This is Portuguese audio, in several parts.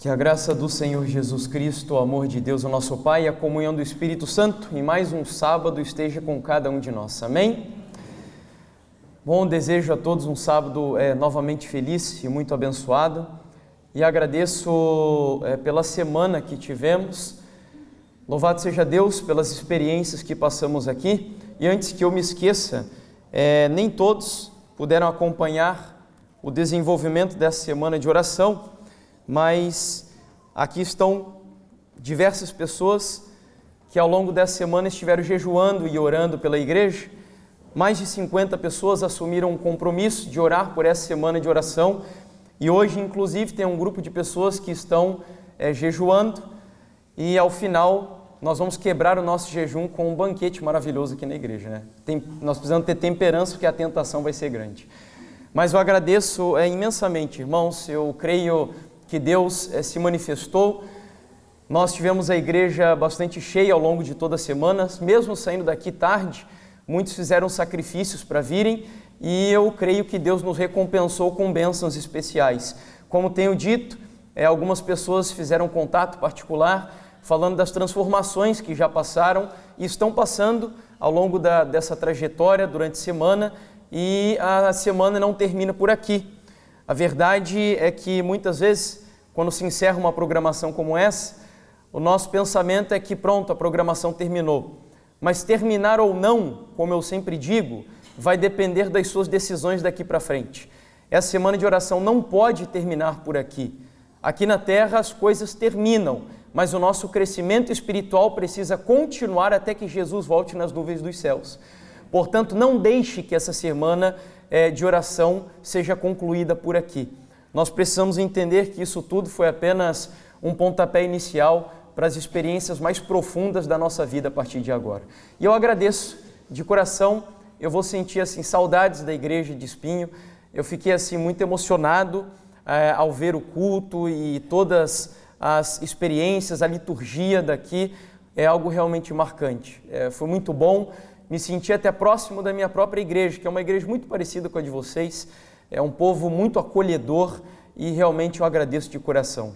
Que a graça do Senhor Jesus Cristo, o amor de Deus, o nosso Pai, e a comunhão do Espírito Santo, em mais um sábado, esteja com cada um de nós. Amém? Bom, desejo a todos um sábado novamente feliz e muito abençoado. E agradeço pela semana que tivemos. Louvado seja Deus pelas experiências que passamos aqui. E antes que eu me esqueça, nem todos puderam acompanhar o desenvolvimento dessa semana de oração, mas aqui estão diversas pessoas que ao longo dessa semana estiveram jejuando e orando pela igreja. Mais de 50 pessoas assumiram um compromisso de orar por essa semana de oração e hoje, inclusive, tem um grupo de pessoas que estão jejuando e ao final nós vamos quebrar o nosso jejum com um banquete maravilhoso aqui na igreja, né? Nós precisamos ter temperança porque a tentação vai ser grande. Mas eu agradeço imensamente, irmãos, eu creio que Deus se manifestou. Nós tivemos a igreja bastante cheia ao longo de toda a semana, mesmo saindo daqui tarde, muitos fizeram sacrifícios para virem e eu creio que Deus nos recompensou com bênçãos especiais. Como tenho dito, algumas pessoas fizeram contato particular, falando das transformações que já passaram e estão passando ao longo dessa trajetória durante a semana, e a semana não termina por aqui. A verdade é que muitas vezes, quando se encerra uma programação como essa, o nosso pensamento é que pronto, a programação terminou. Mas terminar ou não, como eu sempre digo, vai depender das suas decisões daqui para frente. Essa semana de oração não pode terminar por aqui. Aqui na Terra as coisas terminam, mas o nosso crescimento espiritual precisa continuar até que Jesus volte nas nuvens dos céus. Portanto, não deixe que essa semana de oração seja concluída por aqui. Nós precisamos entender que isso tudo foi apenas um pontapé inicial para as experiências mais profundas da nossa vida a partir de agora. E eu agradeço de coração, eu vou sentir assim saudades da igreja de Espinho. Eu fiquei assim muito emocionado ao ver o culto e todas as experiências, a liturgia daqui é algo realmente marcante. Foi muito bom. Me senti até próximo da minha própria igreja, que é uma igreja muito parecida com a de vocês. É um povo muito acolhedor e realmente eu agradeço de coração.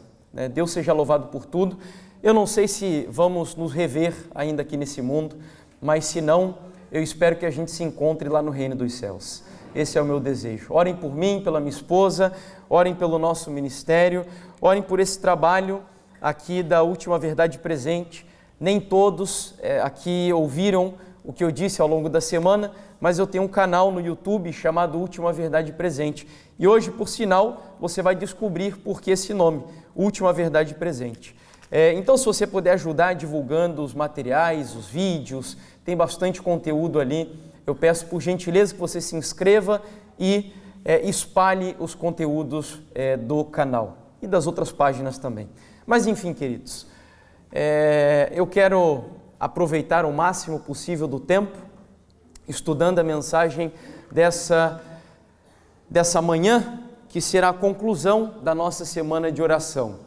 Deus seja louvado por tudo. Eu não sei se vamos nos rever ainda aqui nesse mundo, mas se não, eu espero que a gente se encontre lá no reino dos céus. Esse é o meu desejo. Orem por mim, pela minha esposa, orem pelo nosso ministério, orem por esse trabalho aqui da Última Verdade Presente. Nem todos aqui ouviram o que eu disse ao longo da semana, mas eu tenho um canal no YouTube chamado Última Verdade Presente. E hoje, por sinal, você vai descobrir por que esse nome, Última Verdade Presente. Então, se você puder ajudar divulgando os materiais, os vídeos, tem bastante conteúdo ali, eu peço por gentileza que você se inscreva e espalhe os conteúdos do canal e das outras páginas também. Mas enfim, queridos, eu quero aproveitar o máximo possível do tempo, estudando a mensagem dessa manhã, que será a conclusão da nossa semana de oração.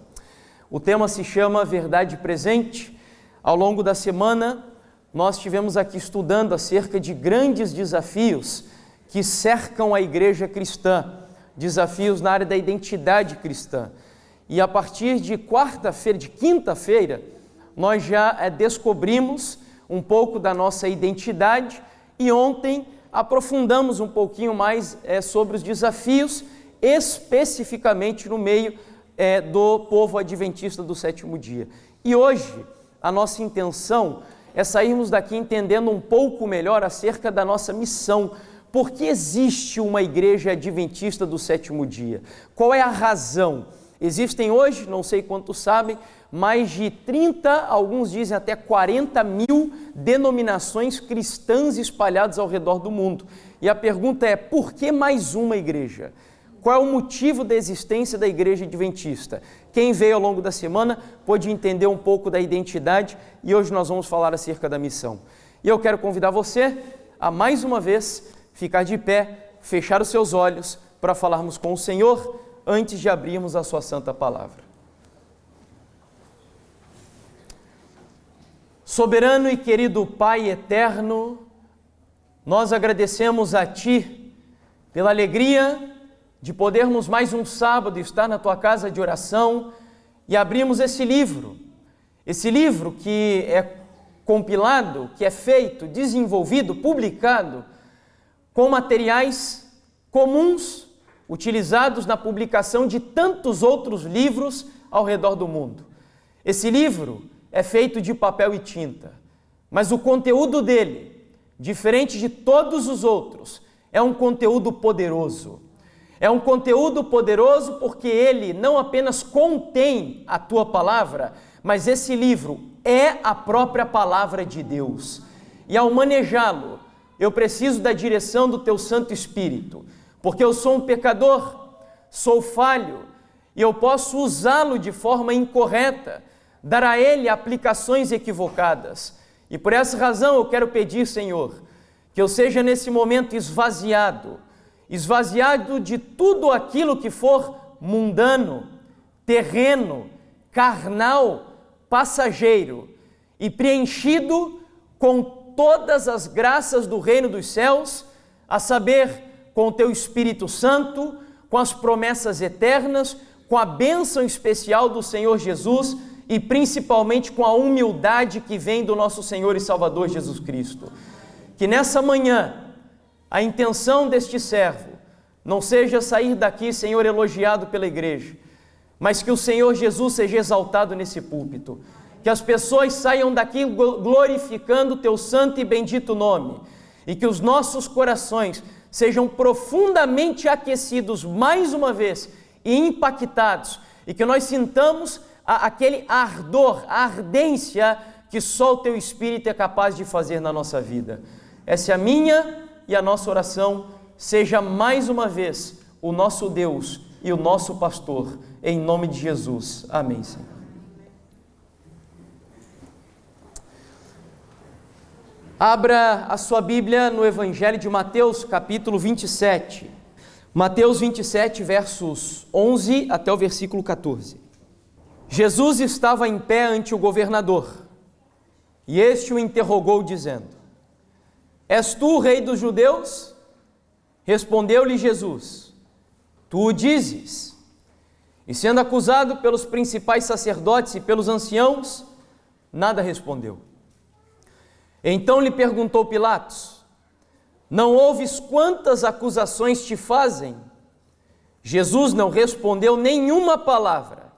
O tema se chama Verdade Presente. Ao longo da semana, nós estivemos aqui estudando acerca de grandes desafios que cercam a igreja cristã, desafios na área da identidade cristã. E a partir de quinta-feira, nós já descobrimos um pouco da nossa identidade e ontem aprofundamos um pouquinho mais sobre os desafios, especificamente no meio do povo adventista do sétimo dia. E hoje a nossa intenção é sairmos daqui entendendo um pouco melhor acerca da nossa missão. Por que existe uma igreja adventista do sétimo dia? Qual é a razão? Existem hoje, não sei quantos sabem, mais de 30, alguns dizem até 40 mil denominações cristãs espalhadas ao redor do mundo. E a pergunta é, por que mais uma igreja? Qual é o motivo da existência da igreja adventista? Quem veio ao longo da semana pôde entender um pouco da identidade e hoje nós vamos falar acerca da missão. E eu quero convidar você a mais uma vez ficar de pé, fechar os seus olhos para falarmos com o Senhor antes de abrirmos a sua santa palavra. Soberano e querido Pai eterno, nós agradecemos a Ti pela alegria de podermos mais um sábado estar na Tua casa de oração e abrimos esse livro que é compilado, que é feito, desenvolvido, publicado com materiais comuns utilizados na publicação de tantos outros livros ao redor do mundo. Esse livro é feito de papel e tinta, mas o conteúdo dele, diferente de todos os outros, é um conteúdo poderoso. É um conteúdo poderoso porque ele não apenas contém a tua palavra, mas esse livro é a própria palavra de Deus. E ao manejá-lo, eu preciso da direção do teu Santo Espírito, porque eu sou um pecador, sou falho, e eu posso usá-lo de forma incorreta, dar a ele aplicações equivocadas. E por essa razão eu quero pedir, Senhor, que eu seja nesse momento esvaziado de tudo aquilo que for mundano, terreno, carnal, passageiro, e preenchido com todas as graças do reino dos céus, a saber, com o teu Espírito Santo, com as promessas eternas, com a bênção especial do Senhor Jesus e principalmente com a humildade que vem do nosso Senhor e Salvador Jesus Cristo. Que nessa manhã a intenção deste servo não seja sair daqui, Senhor, elogiado pela igreja, mas que o Senhor Jesus seja exaltado nesse púlpito, que as pessoas saiam daqui glorificando o teu santo e bendito nome, e que os nossos corações sejam profundamente aquecidos mais uma vez e impactados, e que nós sintamos aquele ardor, a ardência que só o teu Espírito é capaz de fazer na nossa vida. Essa é a minha e a nossa oração. Seja mais uma vez o nosso Deus e o nosso pastor, em nome de Jesus. Amém, Senhor. Abra a sua Bíblia no Evangelho de Mateus, capítulo 27. Mateus 27, versos 11 até o versículo 14. Jesus estava em pé ante o governador, e este o interrogou, dizendo: És tu o rei dos judeus? Respondeu-lhe Jesus: Tu o dizes. E sendo acusado pelos principais sacerdotes e pelos anciãos, nada respondeu. Então lhe perguntou Pilatos: Não ouves quantas acusações te fazem? Jesus não respondeu nenhuma palavra,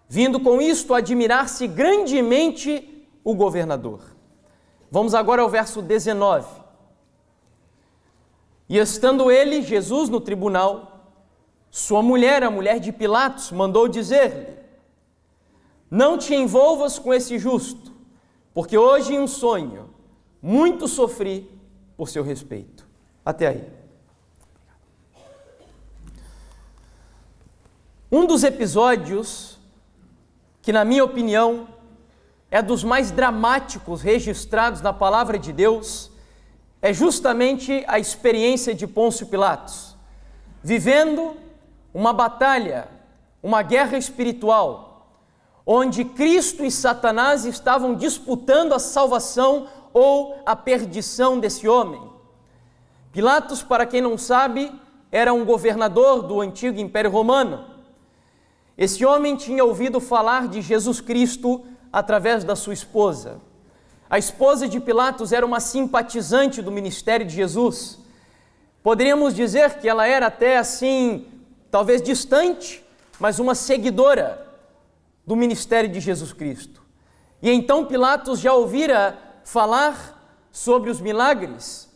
vindo com isto admirar-se grandemente o governador. Vamos agora ao verso 19. E estando ele, Jesus, no tribunal, sua mulher, a mulher de Pilatos, mandou dizer-lhe: Não te envolvas com esse justo, porque hoje em um sonho muito sofri por seu respeito. Até aí. Um dos episódios que, na minha opinião, é dos mais dramáticos registrados na palavra de Deus, é justamente a experiência de Pôncio Pilatos, vivendo uma batalha, uma guerra espiritual, onde Cristo e Satanás estavam disputando a salvação ou a perdição desse homem. Pilatos, para quem não sabe, era um governador do antigo Império Romano. Esse homem tinha ouvido falar de Jesus Cristo através da sua esposa. A esposa de Pilatos era uma simpatizante do ministério de Jesus. Poderíamos dizer que ela era até assim, talvez distante, mas uma seguidora do ministério de Jesus Cristo. E então Pilatos já ouvira falar sobre os milagres,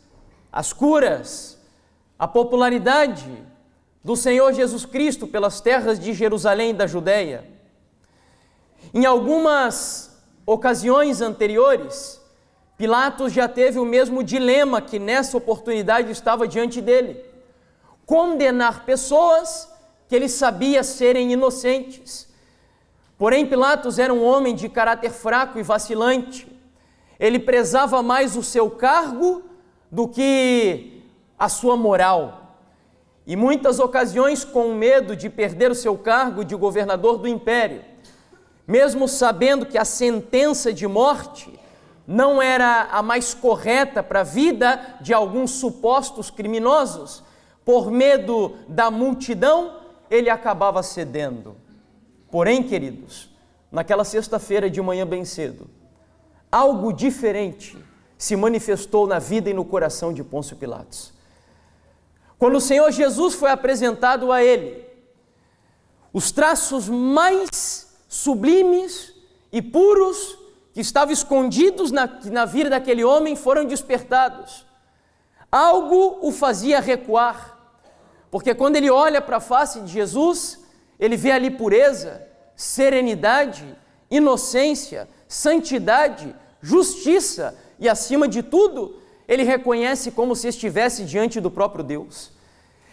as curas, a popularidade do Senhor Jesus Cristo pelas terras de Jerusalém e da Judéia. Em algumas ocasiões anteriores, Pilatos já teve o mesmo dilema que nessa oportunidade estava diante dele: condenar pessoas que ele sabia serem inocentes. Porém, Pilatos era um homem de caráter fraco e vacilante. Ele prezava mais o seu cargo do que a sua moral. E muitas ocasiões, com medo de perder o seu cargo de governador do império, mesmo sabendo que a sentença de morte não era a mais correta para a vida de alguns supostos criminosos, por medo da multidão, ele acabava cedendo. Porém, queridos, naquela sexta-feira de manhã bem cedo, algo diferente se manifestou na vida e no coração de Pôncio Pilatos. Quando o Senhor Jesus foi apresentado a ele, os traços mais sublimes e puros que estavam escondidos na vida daquele homem foram despertados. Algo o fazia recuar, porque quando ele olha para a face de Jesus, ele vê ali pureza, serenidade, inocência, santidade, justiça e, acima de tudo, ele reconhece como se estivesse diante do próprio Deus.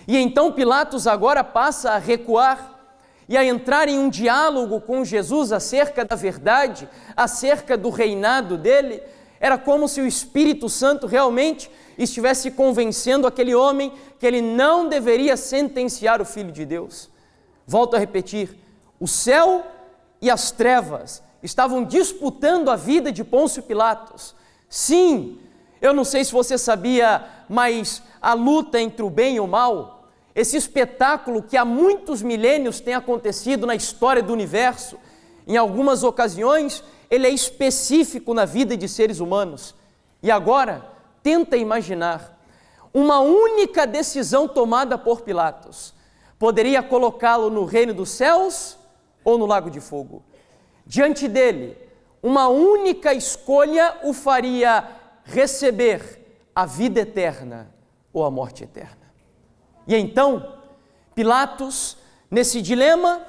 E então Pilatos agora passa a recuar e a entrar em um diálogo com Jesus acerca da verdade, acerca do reinado dele. Era como se o Espírito Santo realmente estivesse convencendo aquele homem que ele não deveria sentenciar o Filho de Deus. Volto a repetir, o céu e as trevas estavam disputando a vida de Pôncio Pilatos. Sim, eu não sei se você sabia, mas a luta entre o bem e o mal, esse espetáculo que há muitos milênios tem acontecido na história do universo, em algumas ocasiões, ele é específico na vida de seres humanos. E agora, tenta imaginar, uma única decisão tomada por Pilatos poderia colocá-lo no reino dos céus ou no lago de fogo. Diante dele, uma única escolha o faria receber a vida eterna ou a morte eterna. E então, Pilatos, nesse dilema,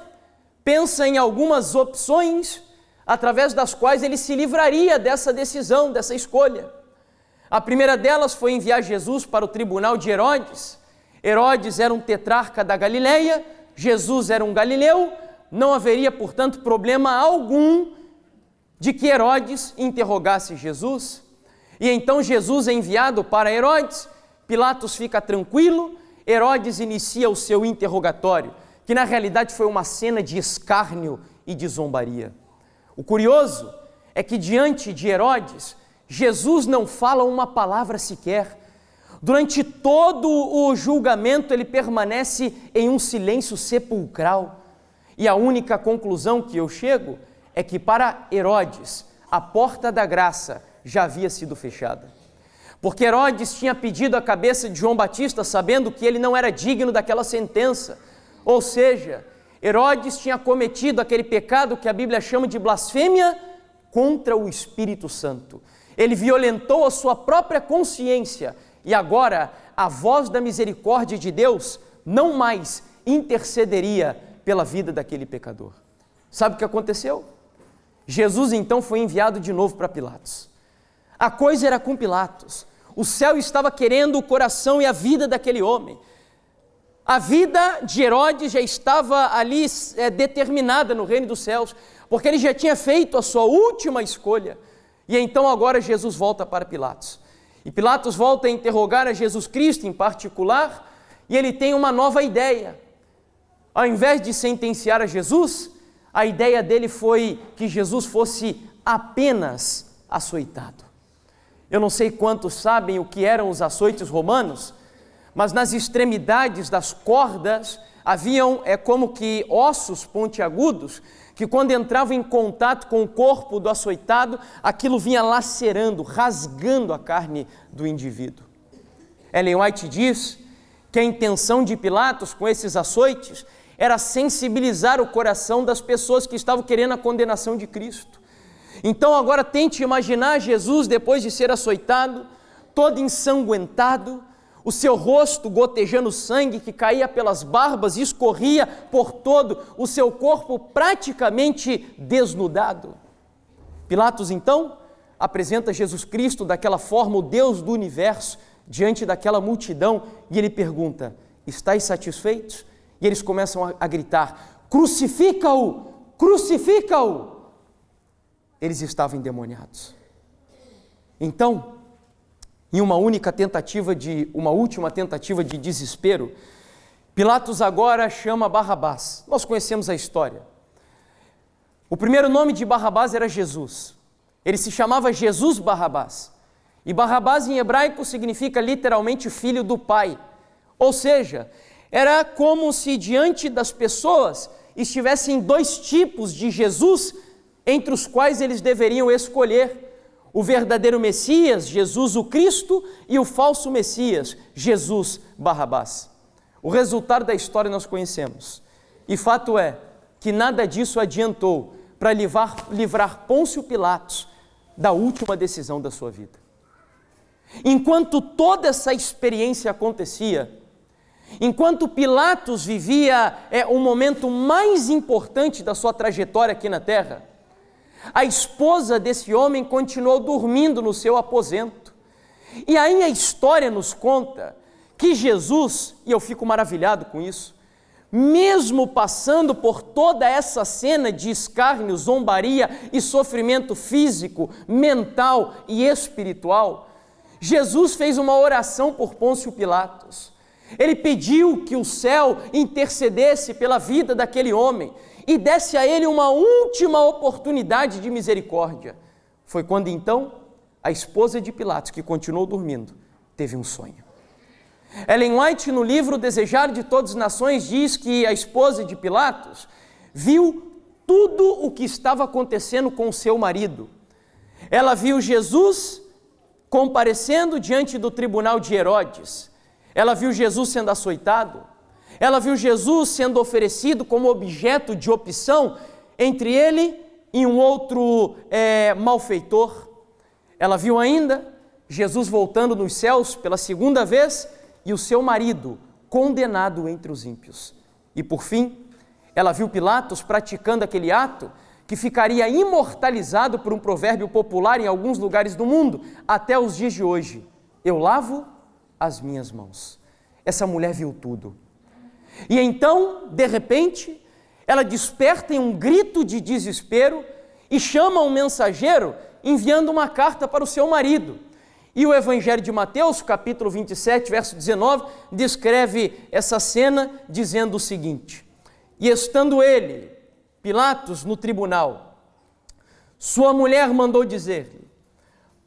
pensa em algumas opções através das quais ele se livraria dessa decisão, dessa escolha. A primeira delas foi enviar Jesus para o tribunal de Herodes. Herodes era um tetrarca da Galileia, Jesus era um galileu, não haveria, portanto, problema algum de que Herodes interrogasse Jesus. E então Jesus é enviado para Herodes, Pilatos fica tranquilo, Herodes inicia o seu interrogatório, que na realidade foi uma cena de escárnio e de zombaria. O curioso é que diante de Herodes, Jesus não fala uma palavra sequer. Durante todo o julgamento ele permanece em um silêncio sepulcral. E a única conclusão que eu chego é que para Herodes a porta da graça já havia sido fechada. Porque Herodes tinha pedido a cabeça de João Batista sabendo que ele não era digno daquela sentença. Ou seja, Herodes tinha cometido aquele pecado que a Bíblia chama de blasfêmia contra o Espírito Santo. Ele violentou a sua própria consciência e agora a voz da misericórdia de Deus não mais intercederia pela vida daquele pecador. Sabe o que aconteceu? Jesus então foi enviado de novo para Pilatos. A coisa era com Pilatos. O céu estava querendo o coração e a vida daquele homem. A vida de Herodes já estava ali determinada no reino dos céus, porque ele já tinha feito a sua última escolha. E então agora Jesus volta para Pilatos. E Pilatos volta a interrogar a Jesus Cristo em particular, e ele tem uma nova ideia. Ao invés de sentenciar a Jesus, a ideia dele foi que Jesus fosse apenas açoitado. Eu não sei quantos sabem o que eram os açoites romanos, mas nas extremidades das cordas haviam como que ossos pontiagudos, que quando entravam em contato com o corpo do açoitado, aquilo vinha lacerando, rasgando a carne do indivíduo. Ellen White diz que a intenção de Pilatos com esses açoites era sensibilizar o coração das pessoas que estavam querendo a condenação de Cristo. Então agora tente imaginar Jesus depois de ser açoitado, todo ensanguentado, o seu rosto gotejando sangue que caía pelas barbas e escorria por todo o seu corpo praticamente desnudado. Pilatos então apresenta Jesus Cristo daquela forma, o Deus do universo, diante daquela multidão, e ele pergunta: estáis satisfeitos? E eles começam a gritar: crucifica-o! Crucifica-o! Eles estavam endemoniados. Então, em uma última tentativa de desespero, Pilatos agora chama Barrabás. Nós conhecemos a história. O primeiro nome de Barrabás era Jesus. Ele se chamava Jesus Barrabás. E Barrabás em hebraico significa literalmente filho do pai. Ou seja, era como se diante das pessoas estivessem dois tipos de Jesus entre os quais eles deveriam escolher: o verdadeiro Messias, Jesus o Cristo, e o falso Messias, Jesus Barrabás. O resultado da história nós conhecemos. E fato é que nada disso adiantou para livrar Pôncio Pilatos da última decisão da sua vida. Enquanto toda essa experiência acontecia, enquanto Pilatos vivia o momento mais importante da sua trajetória aqui na terra, a esposa desse homem continuou dormindo no seu aposento. E aí a história nos conta que Jesus, e eu fico maravilhado com isso, mesmo passando por toda essa cena de escárnio, zombaria e sofrimento físico, mental e espiritual, Jesus fez uma oração por Pôncio Pilatos. Ele pediu que o céu intercedesse pela vida daquele homem e desse a ele uma última oportunidade de misericórdia. Foi quando então a esposa de Pilatos, que continuou dormindo, teve um sonho. Ellen White, no livro Desejar de Todas as Nações, diz que a esposa de Pilatos viu tudo o que estava acontecendo com o seu marido. Ela viu Jesus comparecendo diante do tribunal de Herodes. Ela viu Jesus sendo açoitado. Ela viu Jesus sendo oferecido como objeto de opção entre ele e um outro malfeitor. Ela viu ainda Jesus voltando nos céus pela segunda vez e o seu marido condenado entre os ímpios. E por fim, ela viu Pilatos praticando aquele ato que ficaria imortalizado por um provérbio popular em alguns lugares do mundo até os dias de hoje: eu lavo as minhas mãos. Essa mulher viu tudo. E então, de repente, ela desperta em um grito de desespero e chama um mensageiro enviando uma carta para o seu marido. E o Evangelho de Mateus, capítulo 27, verso 19, descreve essa cena dizendo o seguinte: e estando ele, Pilatos, no tribunal, sua mulher mandou dizer-lhe: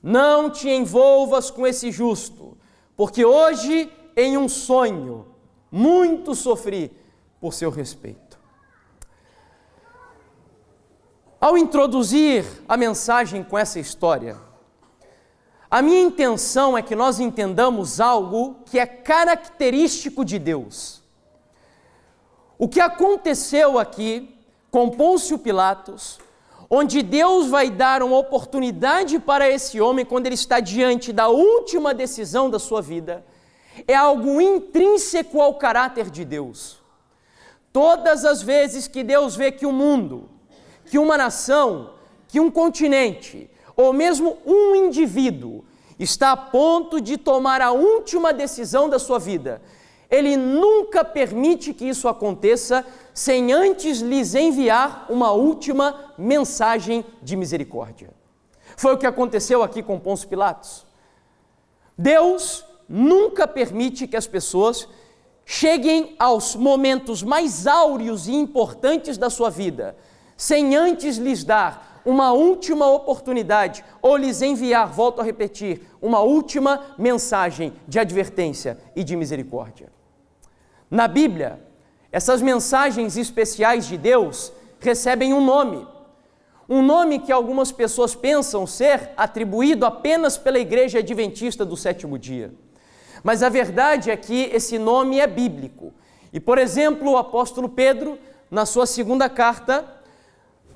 não te envolvas com esse justo, porque hoje, em um sonho, muito sofri por seu respeito. Ao introduzir a mensagem com essa história, a minha intenção é que nós entendamos algo que é característico de Deus. O que aconteceu aqui com Pôncio Pilatos, onde Deus vai dar uma oportunidade para esse homem quando ele está diante da última decisão da sua vida, é algo intrínseco ao caráter de Deus. Todas as vezes que Deus vê que o mundo, que uma nação, que um continente, ou mesmo um indivíduo está a ponto de tomar a última decisão da sua vida, Ele nunca permite que isso aconteça sem antes lhes enviar uma última mensagem de misericórdia. Foi o que aconteceu aqui com Pôncio Pilatos. Deus nunca permite que as pessoas cheguem aos momentos mais áureos e importantes da sua vida, sem antes lhes dar uma última oportunidade, ou lhes enviar, volto a repetir, uma última mensagem de advertência e de misericórdia. Na Bíblia, essas mensagens especiais de Deus recebem um nome que algumas pessoas pensam ser atribuído apenas pela Igreja Adventista do Sétimo Dia. Mas a verdade é que esse nome é bíblico. E, por exemplo, o apóstolo Pedro, na sua segunda carta,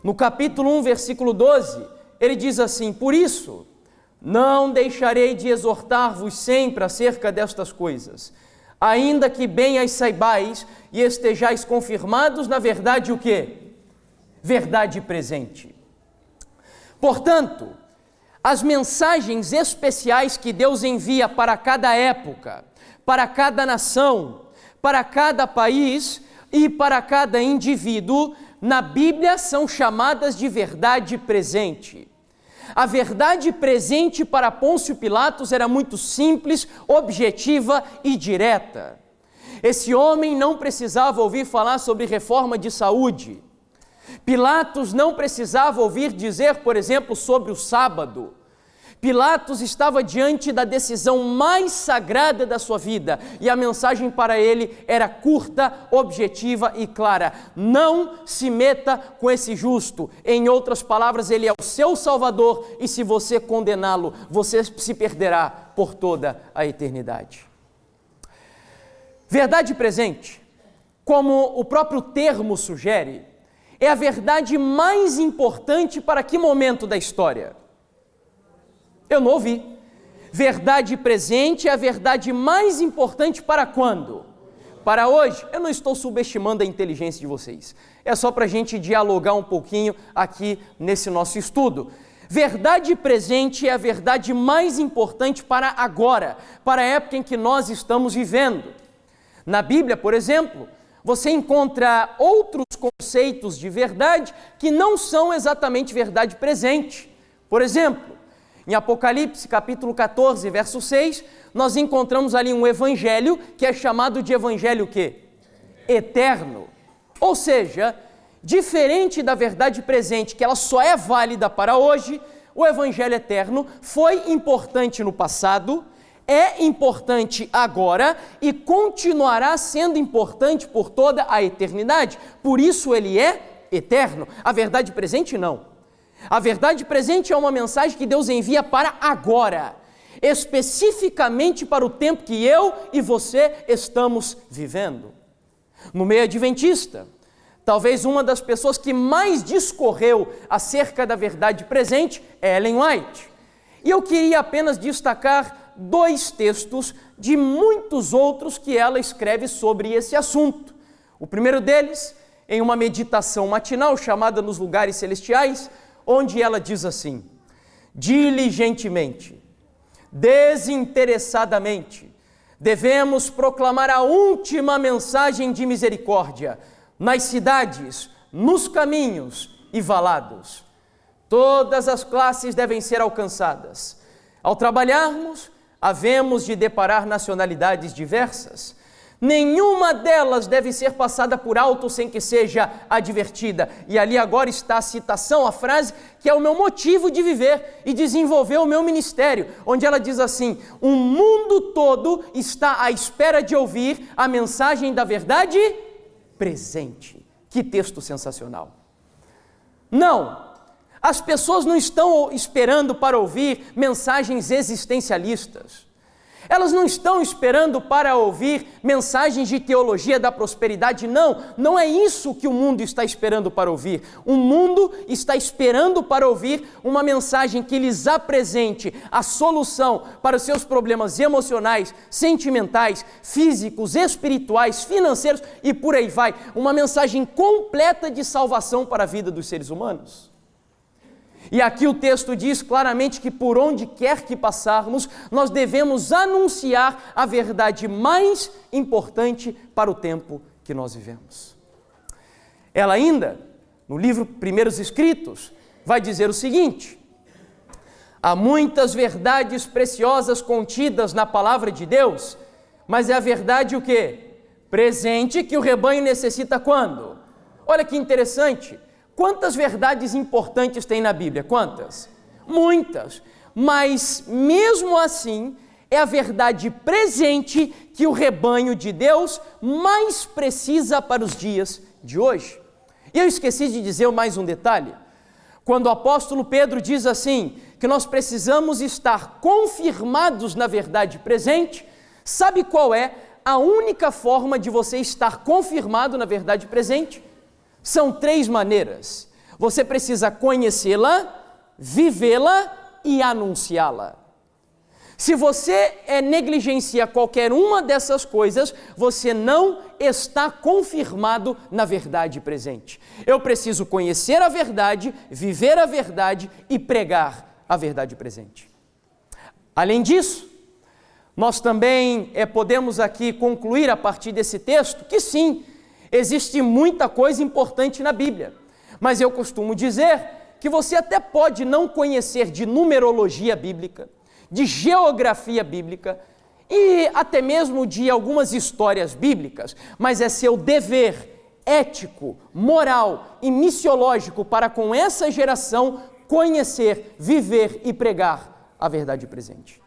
no capítulo 1, versículo 12, ele diz assim: por isso, não deixarei de exortar-vos sempre acerca destas coisas, ainda que bem as saibais e estejais confirmados na verdade o quê? Verdade presente. Portanto, as mensagens especiais que Deus envia para cada época, para cada nação, para cada país e para cada indivíduo, na Bíblia são chamadas de verdade presente. A verdade presente para Pôncio Pilatos era muito simples, objetiva e direta. Esse homem não precisava ouvir falar sobre reforma de saúde. Pilatos não precisava ouvir dizer, por exemplo, sobre o sábado. Pilatos estava diante da decisão mais sagrada da sua vida e a mensagem para ele era curta, objetiva e clara: não se meta com esse justo. Em outras palavras, ele é o seu Salvador e se você condená-lo, você se perderá por toda a eternidade. Verdade presente, como o próprio termo sugere, é a verdade mais importante para que momento da história? Eu não ouvi. Verdade presente é a verdade mais importante para quando? Para hoje. Eu não estou subestimando a inteligência de vocês. É só para a gente dialogar um pouquinho aqui nesse nosso estudo. Verdade presente é a verdade mais importante para agora, para a época em que nós estamos vivendo. Na Bíblia, por exemplo, você encontra outros conceitos de verdade que não são exatamente verdade presente. Por exemplo, em Apocalipse, capítulo 14, verso 6, nós encontramos ali um evangelho que é chamado de evangelho o quê? Eterno. Ou seja, diferente da verdade presente, que ela só é válida para hoje, o evangelho eterno foi importante no passado, é importante agora e continuará sendo importante por toda a eternidade. Por isso ele é eterno. A verdade presente não. A verdade presente é uma mensagem que Deus envia para agora, especificamente para o tempo que eu e você estamos vivendo. No meio adventista, talvez uma das pessoas que mais discorreu acerca da verdade presente é Ellen White. E eu queria apenas destacar 2 textos de muitos outros que ela escreve sobre esse assunto. O primeiro deles, em uma meditação matinal chamada Nos Lugares Celestiais, onde ela diz assim: diligentemente, desinteressadamente, devemos proclamar a última mensagem de misericórdia nas cidades, nos caminhos e valados. Todas as classes devem ser alcançadas. Ao trabalharmos, havemos de deparar nacionalidades diversas. Nenhuma delas deve ser passada por alto sem que seja advertida. E ali agora está a citação, a frase que é o meu motivo de viver e desenvolver o meu ministério, onde ela diz assim: o mundo todo está à espera de ouvir a mensagem da verdade presente. Que texto sensacional! Não! As pessoas não estão esperando para ouvir mensagens existencialistas. Elas não estão esperando para ouvir mensagens de teologia da prosperidade, não é isso que o mundo está esperando para ouvir. O mundo está esperando para ouvir uma mensagem que lhes apresente a solução para os seus problemas emocionais, sentimentais, físicos, espirituais, financeiros e por aí vai. Uma mensagem completa de salvação para a vida dos seres humanos. E aqui o texto diz claramente que por onde quer que passarmos, nós devemos anunciar a verdade mais importante para o tempo que nós vivemos. Ela ainda, no livro Primeiros Escritos, vai dizer o seguinte: há muitas verdades preciosas contidas na palavra de Deus, mas é a verdade o quê? Presente que o rebanho necessita quando? Olha que interessante. Quantas verdades importantes tem na Bíblia? Quantas? Muitas. Mas, mesmo assim, é a verdade presente que o rebanho de Deus mais precisa para os dias de hoje. E eu esqueci de dizer mais um detalhe. Quando o apóstolo Pedro diz assim, que nós precisamos estar confirmados na verdade presente, sabe qual é a única forma de você estar confirmado na verdade presente? São 3 maneiras. Você precisa conhecê-la, vivê-la e anunciá-la. Se você negligencia qualquer uma dessas coisas, você não está confirmado na verdade presente. Eu preciso conhecer a verdade, viver a verdade e pregar a verdade presente. Além disso, nós também podemos aqui concluir a partir desse texto que sim, existe muita coisa importante na Bíblia, mas eu costumo dizer que você até pode não conhecer de numerologia bíblica, de geografia bíblica e até mesmo de algumas histórias bíblicas, mas é seu dever ético, moral e missiológico para com essa geração conhecer, viver e pregar a verdade presente.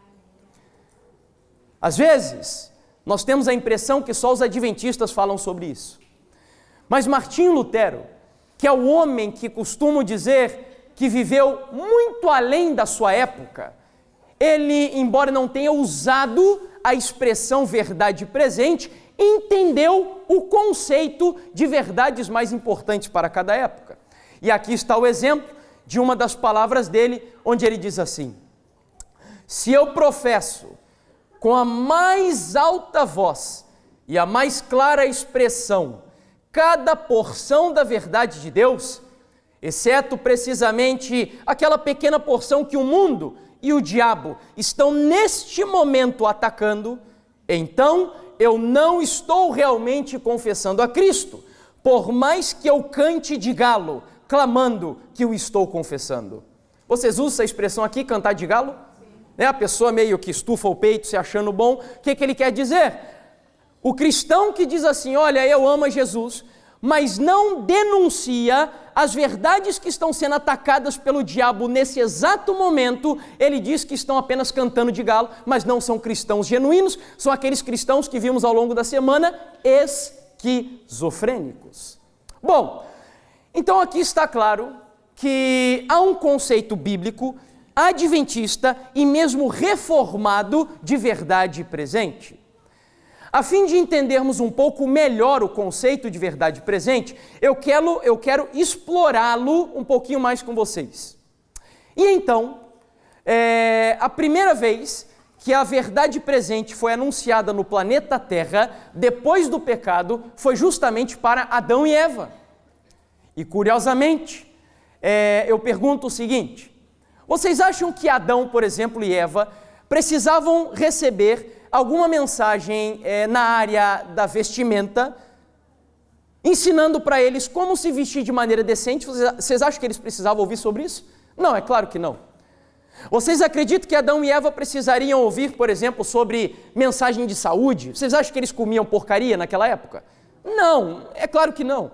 Às vezes, nós temos a impressão que só os adventistas falam sobre isso. Mas Martinho Lutero, que é o homem que costumo dizer que viveu muito além da sua época, ele, embora não tenha usado a expressão verdade presente, entendeu o conceito de verdades mais importantes para cada época. E aqui está o exemplo de uma das palavras dele, onde ele diz assim: se eu professo com a mais alta voz e a mais clara expressão cada porção da verdade de Deus, exceto precisamente aquela pequena porção que o mundo e o diabo estão neste momento atacando, então eu não estou realmente confessando a Cristo, por mais que eu cante de galo, clamando que o estou confessando. Vocês usam essa expressão aqui, cantar de galo? Né? A pessoa meio que estufa o peito, se achando bom. O que ele quer dizer? O cristão que diz assim, olha, eu amo a Jesus, mas não denuncia as verdades que estão sendo atacadas pelo diabo nesse exato momento, ele diz que estão apenas cantando de galo, mas não são cristãos genuínos, são aqueles cristãos que vimos ao longo da semana, esquizofrênicos. Bom, então aqui está claro que há um conceito bíblico, adventista e mesmo reformado de verdade presente. A fim de entendermos um pouco melhor o conceito de verdade presente, eu quero explorá-lo um pouquinho mais com vocês. E então, a primeira vez que a verdade presente foi anunciada no planeta Terra, depois do pecado, foi justamente para Adão e Eva. E curiosamente, eu pergunto o seguinte: vocês acham que Adão, por exemplo, e Eva precisavam receber alguma mensagem na área da vestimenta, ensinando para eles como se vestir de maneira decente? Vocês acham que eles precisavam ouvir sobre isso? Não, é claro que não. Vocês acreditam que Adão e Eva precisariam ouvir, por exemplo, sobre mensagem de saúde? Vocês acham que eles comiam porcaria naquela época? Não, é claro que não.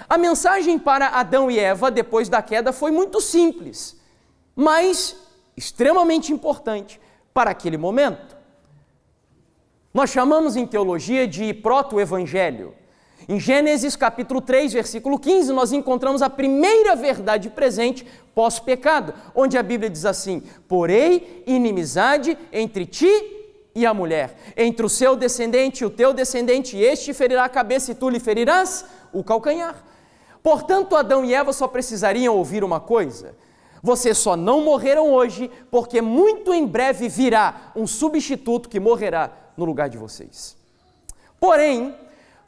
A mensagem para Adão e Eva, depois da queda, foi muito simples, mas extremamente importante para aquele momento. Nós chamamos em teologia de proto-evangelho. Em Gênesis capítulo 3, versículo 15, nós encontramos a primeira verdade presente pós-pecado, onde a Bíblia diz assim: porém, inimizade entre ti e a mulher, entre o seu descendente e o teu descendente, este ferirá a cabeça e tu lhe ferirás o calcanhar. Portanto, Adão e Eva só precisariam ouvir uma coisa: vocês só não morreram hoje, porque muito em breve virá um substituto que morrerá no lugar de vocês. Porém,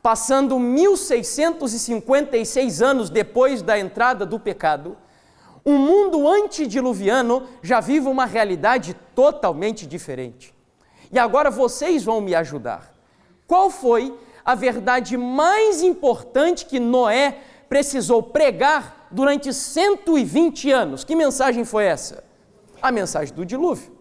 passando 1656 anos depois da entrada do pecado, o mundo antediluviano já vive uma realidade totalmente diferente. E agora vocês vão me ajudar. Qual foi a verdade mais importante que Noé precisou pregar durante 120 anos? Que mensagem foi essa? A mensagem do dilúvio.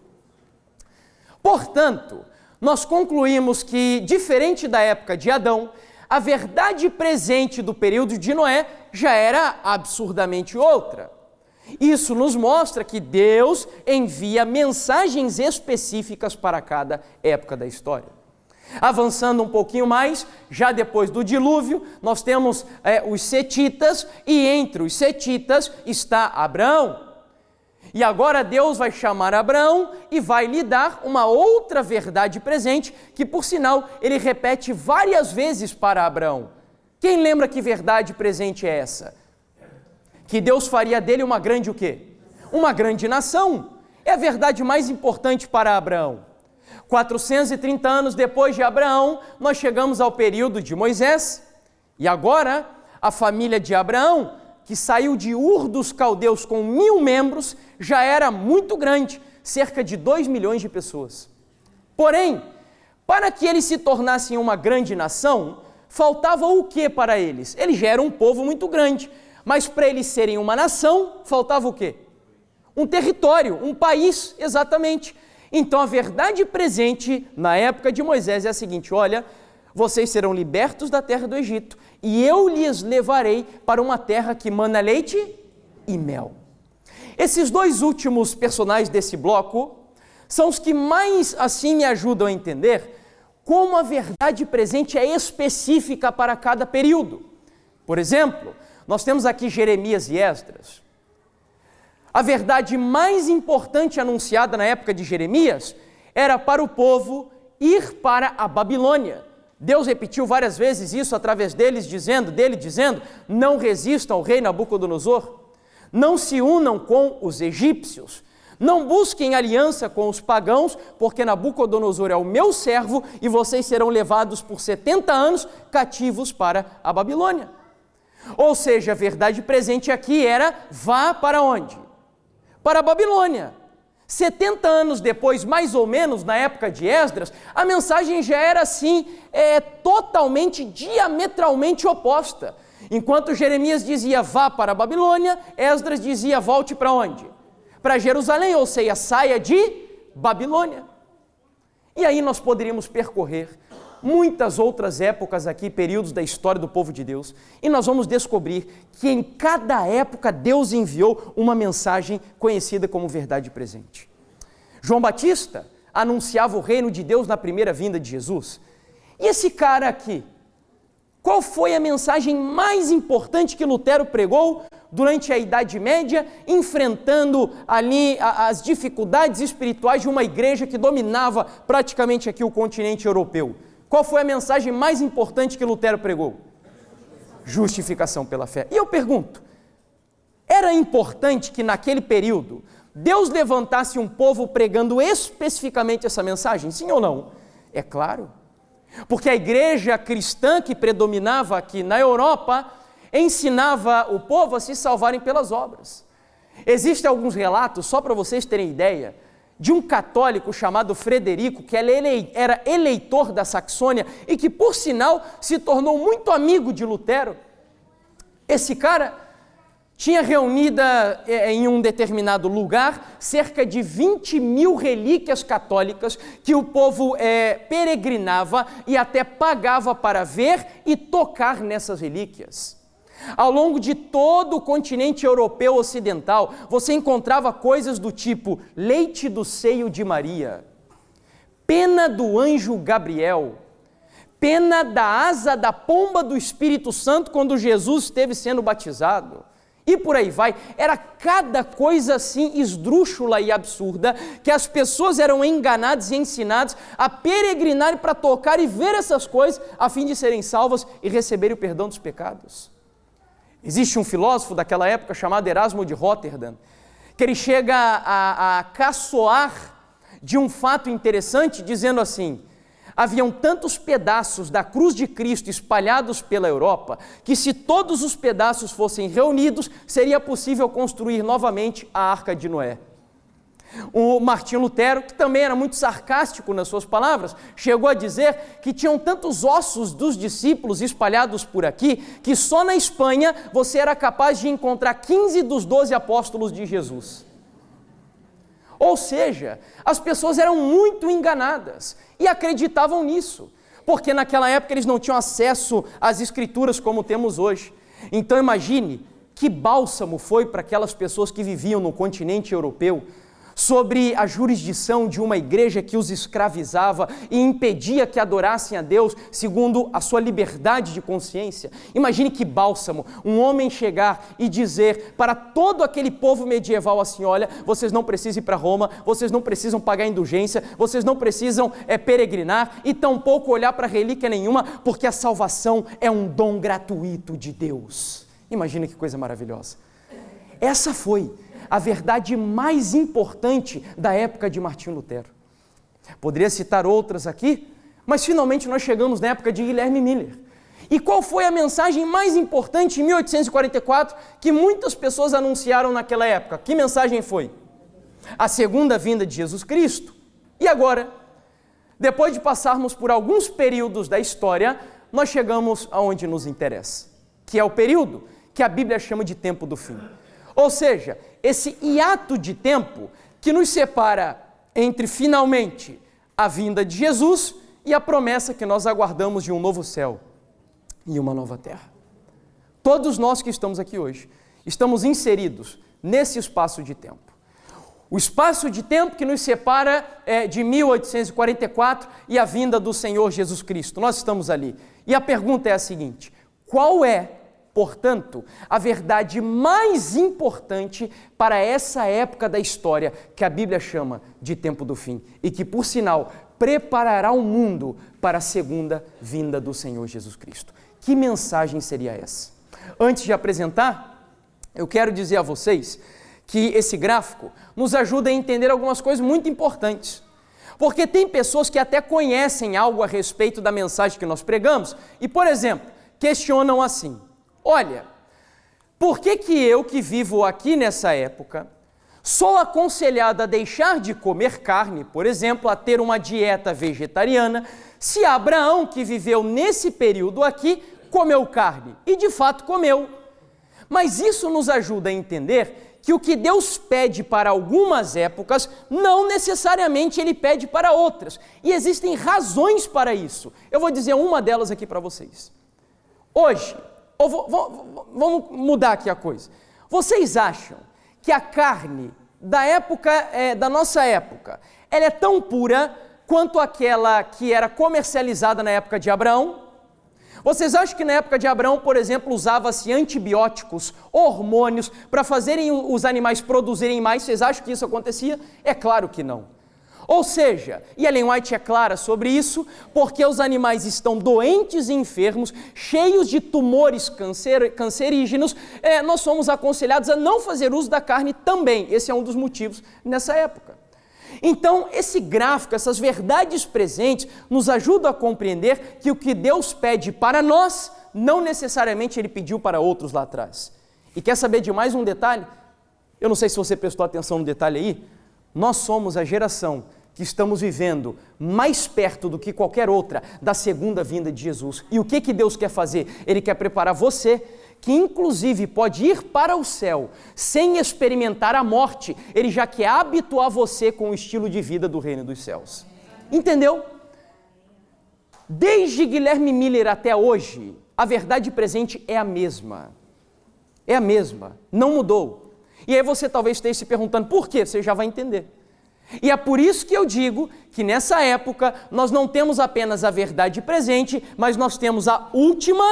Portanto, nós concluímos que, diferente da época de Adão, a verdade presente do período de Noé já era absurdamente outra. Isso nos mostra que Deus envia mensagens específicas para cada época da história. Avançando um pouquinho mais, já depois do dilúvio, nós temos os setitas, e entre os setitas está Abraão. E agora Deus vai chamar Abraão e vai lhe dar uma outra verdade presente, que por sinal ele repete várias vezes para Abraão. Quem lembra que verdade presente é essa? Que Deus faria dele uma grande o quê? Uma grande nação. É a verdade mais importante para Abraão. 430 anos depois de Abraão, nós chegamos ao período de Moisés, e agora a família de Abraão, que saiu de Ur dos Caldeus com 1000 membros, já era muito grande, cerca de 2 milhões de pessoas. Porém, para que eles se tornassem uma grande nação, faltava o que para eles? Eles já eram um povo muito grande, mas para eles serem uma nação, faltava o quê? Um território, um país, exatamente. Então a verdade presente na época de Moisés é a seguinte: olha, vocês serão libertos da terra do Egito e eu lhes levarei para uma terra que mana leite e mel. Esses dois últimos personagens desse bloco são os que mais assim me ajudam a entender como a verdade presente é específica para cada período. Por exemplo, nós temos aqui Jeremias e Esdras. A verdade mais importante anunciada na época de Jeremias era para o povo ir para a Babilônia. Deus repetiu várias vezes isso através dele dizendo, não resistam ao rei Nabucodonosor, não se unam com os egípcios, não busquem aliança com os pagãos, porque Nabucodonosor é o meu servo e vocês serão levados por 70 anos cativos para a Babilônia. Ou seja, a verdade presente aqui era, vá para onde? Para a Babilônia. 70 anos depois, mais ou menos, na época de Esdras, a mensagem já era assim, totalmente, diametralmente oposta. Enquanto Jeremias dizia, vá para a Babilônia, Esdras dizia, volte para onde? Para Jerusalém, ou seja, saia de Babilônia. E aí nós poderíamos percorrer muitas outras épocas aqui, períodos da história do povo de Deus, e nós vamos descobrir que em cada época Deus enviou uma mensagem conhecida como verdade presente. João Batista anunciava o reino de Deus na primeira vinda de Jesus. E esse cara aqui, qual foi a mensagem mais importante que Lutero pregou durante a Idade Média, enfrentando ali as dificuldades espirituais de uma igreja que dominava praticamente aqui o continente europeu? Qual foi a mensagem mais importante que Lutero pregou? Justificação pela fé. E eu pergunto, era importante que naquele período Deus levantasse um povo pregando especificamente essa mensagem? Sim ou não? É claro. Porque a igreja cristã que predominava aqui na Europa ensinava o povo a se salvarem pelas obras. Existem alguns relatos, só para vocês terem ideia, de um católico chamado Frederico, que era eleitor da Saxônia e que, por sinal, se tornou muito amigo de Lutero. Esse cara tinha reunida em um determinado lugar cerca de 20 mil relíquias católicas que o povo peregrinava e até pagava para ver e tocar nessas relíquias. Ao longo de todo o continente europeu ocidental, você encontrava coisas do tipo leite do seio de Maria, pena do anjo Gabriel, pena da asa da pomba do Espírito Santo quando Jesus esteve sendo batizado. E por aí vai, era cada coisa assim esdrúxula e absurda, que as pessoas eram enganadas e ensinadas a peregrinarem para tocar e ver essas coisas, a fim de serem salvas e receberem o perdão dos pecados. Existe um filósofo daquela época chamado Erasmo de Roterdã, que ele chega a caçoar de um fato interessante, dizendo assim: haviam tantos pedaços da cruz de Cristo espalhados pela Europa, que se todos os pedaços fossem reunidos, seria possível construir novamente a Arca de Noé. O Martinho Lutero, que também era muito sarcástico nas suas palavras, chegou a dizer que tinham tantos ossos dos discípulos espalhados por aqui, que só na Espanha você era capaz de encontrar 15 dos 12 apóstolos de Jesus. Ou seja, as pessoas eram muito enganadas e acreditavam nisso, porque naquela época eles não tinham acesso às escrituras como temos hoje. Então imagine que bálsamo foi para aquelas pessoas que viviam no continente europeu, sobre a jurisdição de uma igreja que os escravizava e impedia que adorassem a Deus segundo a sua liberdade de consciência. Imagine que bálsamo um homem chegar e dizer para todo aquele povo medieval assim: olha, vocês não precisam ir para Roma, vocês não precisam pagar indulgência, vocês não precisam peregrinar e tampouco olhar para relíquia nenhuma, porque a salvação é um dom gratuito de Deus. Imagina que coisa maravilhosa. Essa foi a verdade mais importante da época de Martinho Lutero. Poderia citar outras aqui, mas finalmente nós chegamos na época de Guilherme Miller. E qual foi a mensagem mais importante em 1844 que muitas pessoas anunciaram naquela época? Que mensagem foi? A segunda vinda de Jesus Cristo. E agora, depois de passarmos por alguns períodos da história, nós chegamos aonde nos interessa, que é o período que a Bíblia chama de tempo do fim. Ou seja, esse hiato de tempo que nos separa entre finalmente a vinda de Jesus e a promessa que nós aguardamos de um novo céu e uma nova terra. Todos nós que estamos aqui hoje estamos inseridos nesse espaço de tempo. O espaço de tempo que nos separa de 1844 e a vinda do Senhor Jesus Cristo. Nós estamos ali. E a pergunta é a seguinte: qual é, portanto, a verdade mais importante para essa época da história que a Bíblia chama de tempo do fim e que, por sinal, preparará o mundo para a segunda vinda do Senhor Jesus Cristo? Que mensagem seria essa? Antes de apresentar, eu quero dizer a vocês que esse gráfico nos ajuda a entender algumas coisas muito importantes. Porque tem pessoas que até conhecem algo a respeito da mensagem que nós pregamos e, por exemplo, questionam assim: olha, por que eu que vivo aqui nessa época sou aconselhado a deixar de comer carne, por exemplo, a ter uma dieta vegetariana, se Abraão, que viveu nesse período aqui, comeu carne? E de fato comeu. Mas isso nos ajuda a entender que o que Deus pede para algumas épocas, não necessariamente Ele pede para outras. E existem razões para isso. Eu vou dizer uma delas aqui para vocês. Hoje, vamos mudar aqui a coisa. Vocês acham que a carne da época, da nossa época, ela é tão pura quanto aquela que era comercializada na época de Abraão? Vocês acham que na época de Abraão, por exemplo, usava-se antibióticos, hormônios, para fazerem os animais produzirem mais? Vocês acham que isso acontecia? É claro que não. Ou seja, e Ellen White é clara sobre isso, porque os animais estão doentes e enfermos, cheios de tumores cancerígenos, nós somos aconselhados a não fazer uso da carne também. Esse é um dos motivos nessa época. Então, esse gráfico, essas verdades presentes, nos ajudam a compreender que o que Deus pede para nós, não necessariamente Ele pediu para outros lá atrás. E quer saber de mais um detalhe? Eu não sei se você prestou atenção no detalhe aí. Nós somos a geração que estamos vivendo mais perto do que qualquer outra da segunda vinda de Jesus. E o que Deus quer fazer? Ele quer preparar você, que inclusive pode ir para o céu sem experimentar a morte. Ele já quer habituar você com o estilo de vida do reino dos céus. Entendeu? Desde Guilherme Miller até hoje, a verdade presente é a mesma. É a mesma, não mudou. E aí você talvez esteja se perguntando por quê? Você já vai entender. E é por isso que eu digo que nessa época nós não temos apenas a verdade presente, mas nós temos a última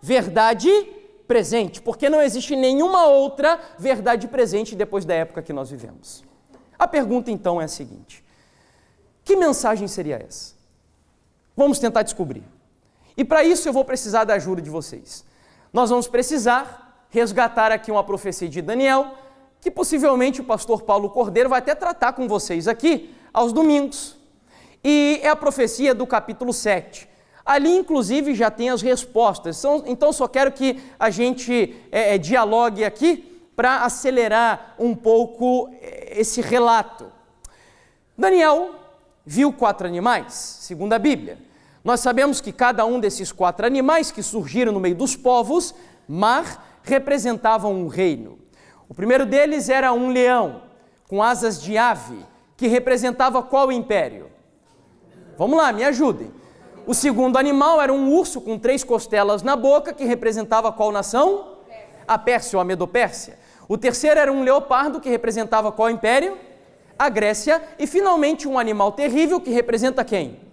verdade presente, porque não existe nenhuma outra verdade presente depois da época que nós vivemos. A pergunta então é a seguinte: que mensagem seria essa? Vamos tentar descobrir. E para isso eu vou precisar da ajuda de vocês. Nós vamos precisar resgatar aqui uma profecia de Daniel, que possivelmente o pastor Paulo Cordeiro vai até tratar com vocês aqui aos domingos. E é a profecia do capítulo 7. Ali, inclusive, já tem as respostas. Então, só quero que a gente dialogue aqui para acelerar um pouco esse relato. Daniel viu 4 animais, segundo a Bíblia. Nós sabemos que cada um desses 4 animais que surgiram no meio dos povos, representavam um reino. O primeiro deles era um leão, com asas de ave, que representava qual império? Vamos lá, me ajudem. O segundo animal era um urso com 3 costelas na boca, que representava qual nação? A Pérsia ou a Medopérsia. O terceiro era um leopardo, que representava qual império? A Grécia. E finalmente um animal terrível, que representa quem?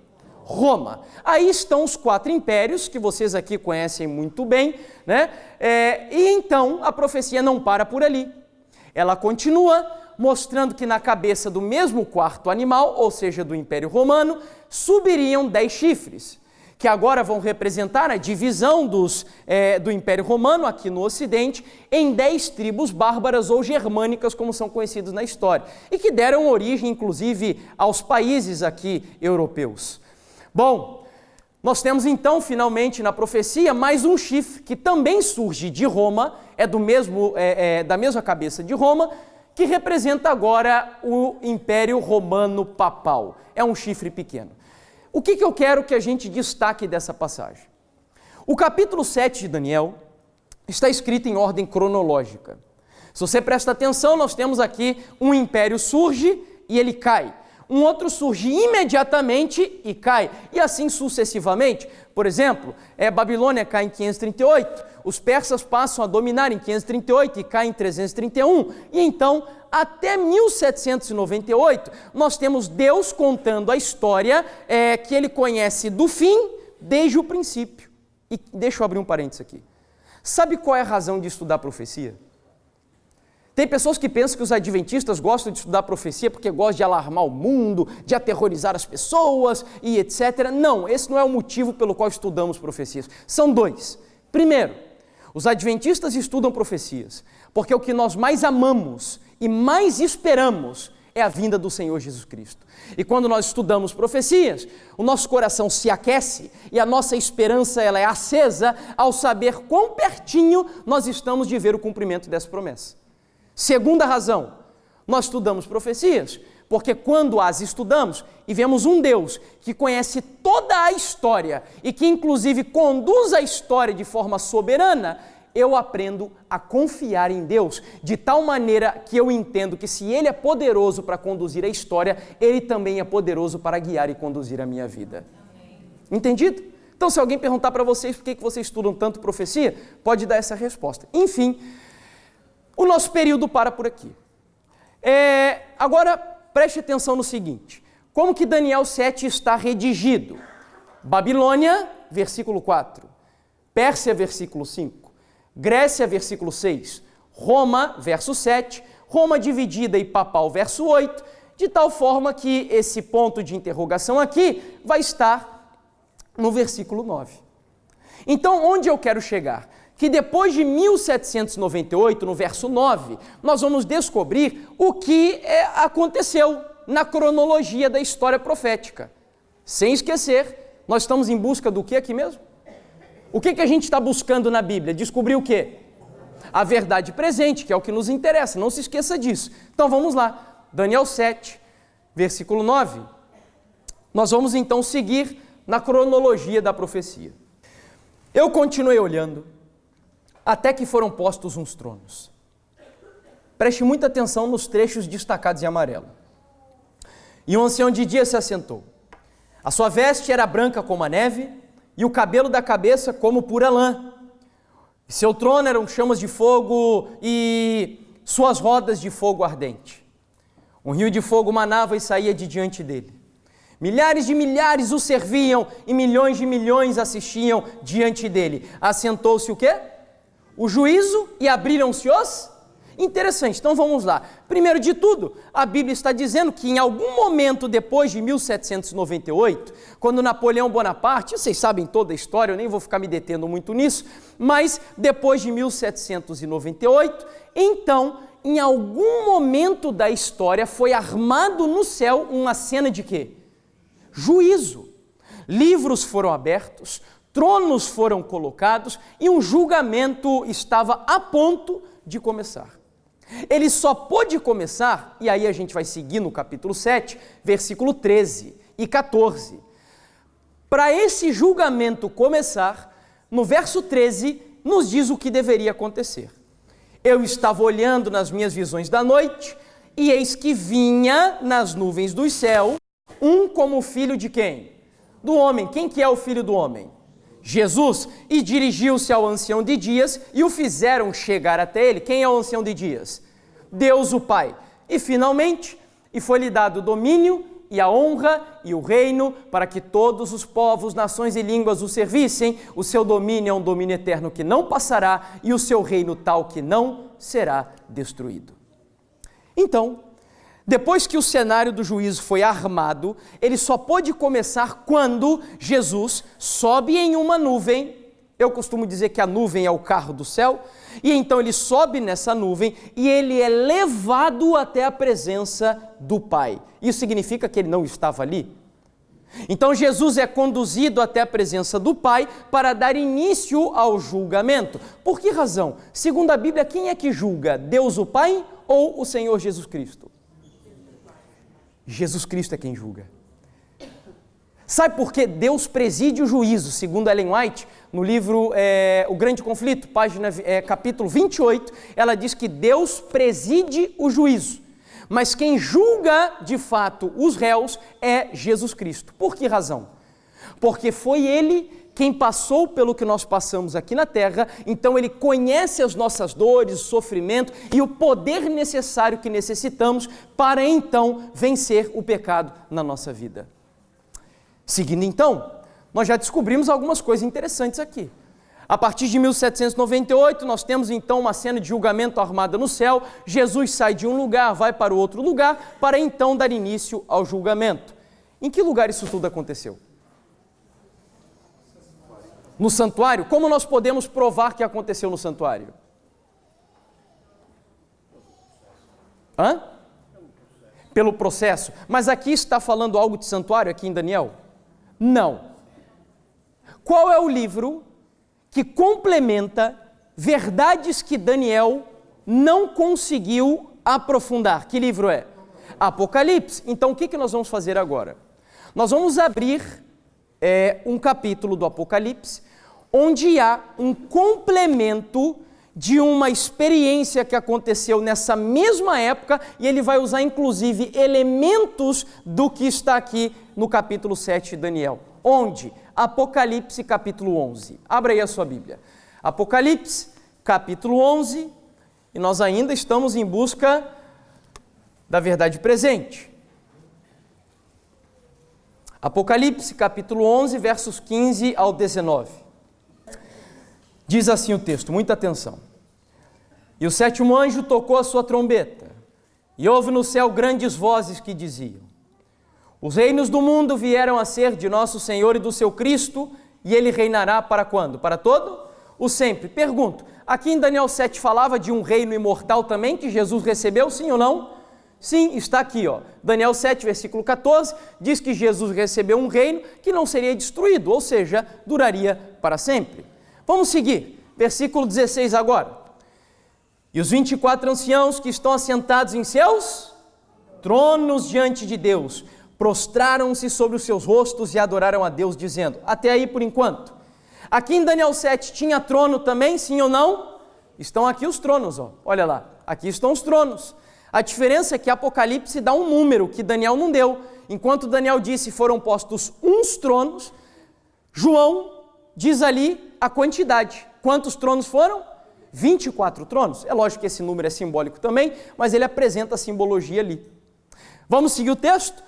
Roma. Aí estão os 4 impérios, que vocês aqui conhecem muito bem, né? E então a profecia não para por ali. Ela continua mostrando que na cabeça do mesmo 4º animal, ou seja, do Império Romano, subiriam 10 chifres, que agora vão representar a divisão do Império Romano aqui no Ocidente em 10 tribos bárbaras ou germânicas, como são conhecidos na história, e que deram origem, inclusive, aos países aqui europeus. Bom, nós temos então, finalmente, na profecia, mais um chifre, que também surge de Roma, da mesma cabeça de Roma, que representa agora o Império Romano Papal. É um chifre pequeno. O que eu quero que a gente destaque dessa passagem? O capítulo 7 de Daniel está escrito em ordem cronológica. Se você presta atenção, nós temos aqui um império surge e ele cai. Um outro surge imediatamente e cai, e assim sucessivamente. Por exemplo, Babilônia cai em 538, os persas passam a dominar em 538 e caem em 331, e então, até 1798, nós temos Deus contando a história que ele conhece do fim desde o princípio. E deixa eu abrir um parênteses aqui. Sabe qual é a razão de estudar profecia? Tem pessoas que pensam que os adventistas gostam de estudar profecia porque gostam de alarmar o mundo, de aterrorizar as pessoas e etc. Não, esse não é o motivo pelo qual estudamos profecias. São dois. Primeiro, os adventistas estudam profecias porque o que nós mais amamos e mais esperamos é a vinda do Senhor Jesus Cristo. E quando nós estudamos profecias, o nosso coração se aquece e a nossa esperança ela é acesa ao saber quão pertinho nós estamos de ver o cumprimento dessa promessa. Segunda razão, nós estudamos profecias porque quando as estudamos e vemos um Deus que conhece toda a história e que inclusive conduz a história de forma soberana, eu aprendo a confiar em Deus de tal maneira que eu entendo que se Ele é poderoso para conduzir a história, Ele também é poderoso para guiar e conduzir a minha vida. Entendido? Então, se alguém perguntar para vocês por que vocês estudam tanto profecia, pode dar essa resposta. Enfim, o nosso período para por aqui. Agora, preste atenção no seguinte. Como que Daniel 7 está redigido? Babilônia, versículo 4. Pérsia, versículo 5. Grécia, versículo 6. Roma, verso 7. Roma dividida e papal, verso 8. De tal forma que esse ponto de interrogação aqui vai estar no versículo 9. Então, onde eu quero chegar? Que depois de 1798, no verso 9, nós vamos descobrir o que aconteceu na cronologia da história profética. Sem esquecer, nós estamos em busca do que aqui mesmo? O que a gente está buscando na Bíblia? Descobrir o quê? A verdade presente, que é o que nos interessa, não se esqueça disso. Então vamos lá, Daniel 7, versículo 9. Nós vamos então seguir na cronologia da profecia. Eu continuei olhando, até que foram postos uns tronos. Preste muita atenção nos trechos destacados em amarelo. E um ancião de dia se assentou. A sua veste era branca como a neve, e o cabelo da cabeça como pura lã. Seu trono eram chamas de fogo e suas rodas de fogo ardente. Um rio de fogo manava e saía de diante dele. Milhares de milhares o serviam e milhões de milhões assistiam diante dele. Assentou-se o quê? O juízo e abriram-se os... Interessante, então vamos lá. Primeiro de tudo, a Bíblia está dizendo que em algum momento depois de 1798, quando Napoleão Bonaparte, vocês sabem toda a história, eu nem vou ficar me detendo muito nisso, mas depois de 1798, então, em algum momento da história foi armado no céu uma cena de quê? Juízo. Livros foram abertos, tronos foram colocados e um julgamento estava a ponto de começar. Ele só pôde começar, e aí a gente vai seguir no capítulo 7, versículo 13 e 14. Para esse julgamento começar, no verso 13, nos diz o que deveria acontecer. Eu estava olhando nas minhas visões da noite, e eis que vinha nas nuvens do céu, um como filho de quem? Do homem. Quem que é o filho do homem? Jesus, e dirigiu-se ao ancião de dias e o fizeram chegar até ele. Quem é o ancião de dias? Deus o Pai. E finalmente, e foi-lhe dado o domínio e a honra e o reino para que todos os povos, nações e línguas o servissem. O seu domínio é um domínio eterno que não passará e o seu reino tal que não será destruído. Então, depois que o cenário do juízo foi armado, ele só pôde começar quando Jesus sobe em uma nuvem. Eu costumo dizer que a nuvem é o carro do céu, e então ele sobe nessa nuvem e ele é levado até a presença do Pai. Isso significa que ele não estava ali? Então Jesus é conduzido até a presença do Pai para dar início ao julgamento. Por que razão? Segundo a Bíblia, quem é que julga? Deus o Pai ou o Senhor Jesus Cristo? Jesus Cristo é quem julga. Sabe por que Deus preside o juízo? Segundo Ellen White, no livro O Grande Conflito, capítulo 28, ela diz que Deus preside o juízo, mas quem julga de fato os réus é Jesus Cristo. Por que razão? Porque foi Ele quem passou pelo que nós passamos aqui na terra, então ele conhece as nossas dores, o sofrimento e o poder necessário que necessitamos para então vencer o pecado na nossa vida. Seguindo então, nós já descobrimos algumas coisas interessantes aqui. A partir de 1798, nós temos então uma cena de julgamento armada no céu. Jesus sai de um lugar, vai para o outro lugar, para então dar início ao julgamento. Em que lugar isso tudo aconteceu? No santuário? Como nós podemos provar que aconteceu no santuário? Pelo processo. Mas aqui está falando algo de santuário, aqui em Daniel? Não. Qual é o livro que complementa verdades que Daniel não conseguiu aprofundar? Que livro é? Apocalipse. Então o que nós vamos fazer agora? Nós vamos abrir um capítulo do Apocalipse, onde há um complemento de uma experiência que aconteceu nessa mesma época, e ele vai usar inclusive elementos do que está aqui no capítulo 7 de Daniel. Onde? Apocalipse capítulo 11. Abra aí a sua Bíblia. Apocalipse capítulo 11, e nós ainda estamos em busca da verdade presente. Apocalipse capítulo 11, versos 15 ao 19. Diz assim o texto, muita atenção. E o sétimo anjo tocou a sua trombeta, e houve no céu grandes vozes que diziam: os reinos do mundo vieram a ser de nosso Senhor e do seu Cristo, e ele reinará para quando? Para todo o sempre. Pergunto, aqui em Daniel 7 falava de um reino imortal também, que Jesus recebeu, sim ou não? Sim, está aqui, ó. Daniel 7, versículo 14, diz que Jesus recebeu um reino que não seria destruído, ou seja, duraria para sempre. Vamos seguir, versículo 16 agora. E os 24 anciãos que estão assentados em seus tronos diante de Deus, prostraram-se sobre os seus rostos e adoraram a Deus, dizendo, até aí por enquanto. Aqui em Daniel 7 tinha trono também, sim ou não? Estão aqui os tronos, ó. Olha lá, aqui estão os tronos. A diferença é que Apocalipse dá um número que Daniel não deu. Enquanto Daniel disse foram postos uns tronos, João diz ali a quantidade. Quantos tronos foram? 24 tronos. É lógico que esse número é simbólico também, mas ele apresenta a simbologia ali. Vamos seguir o texto?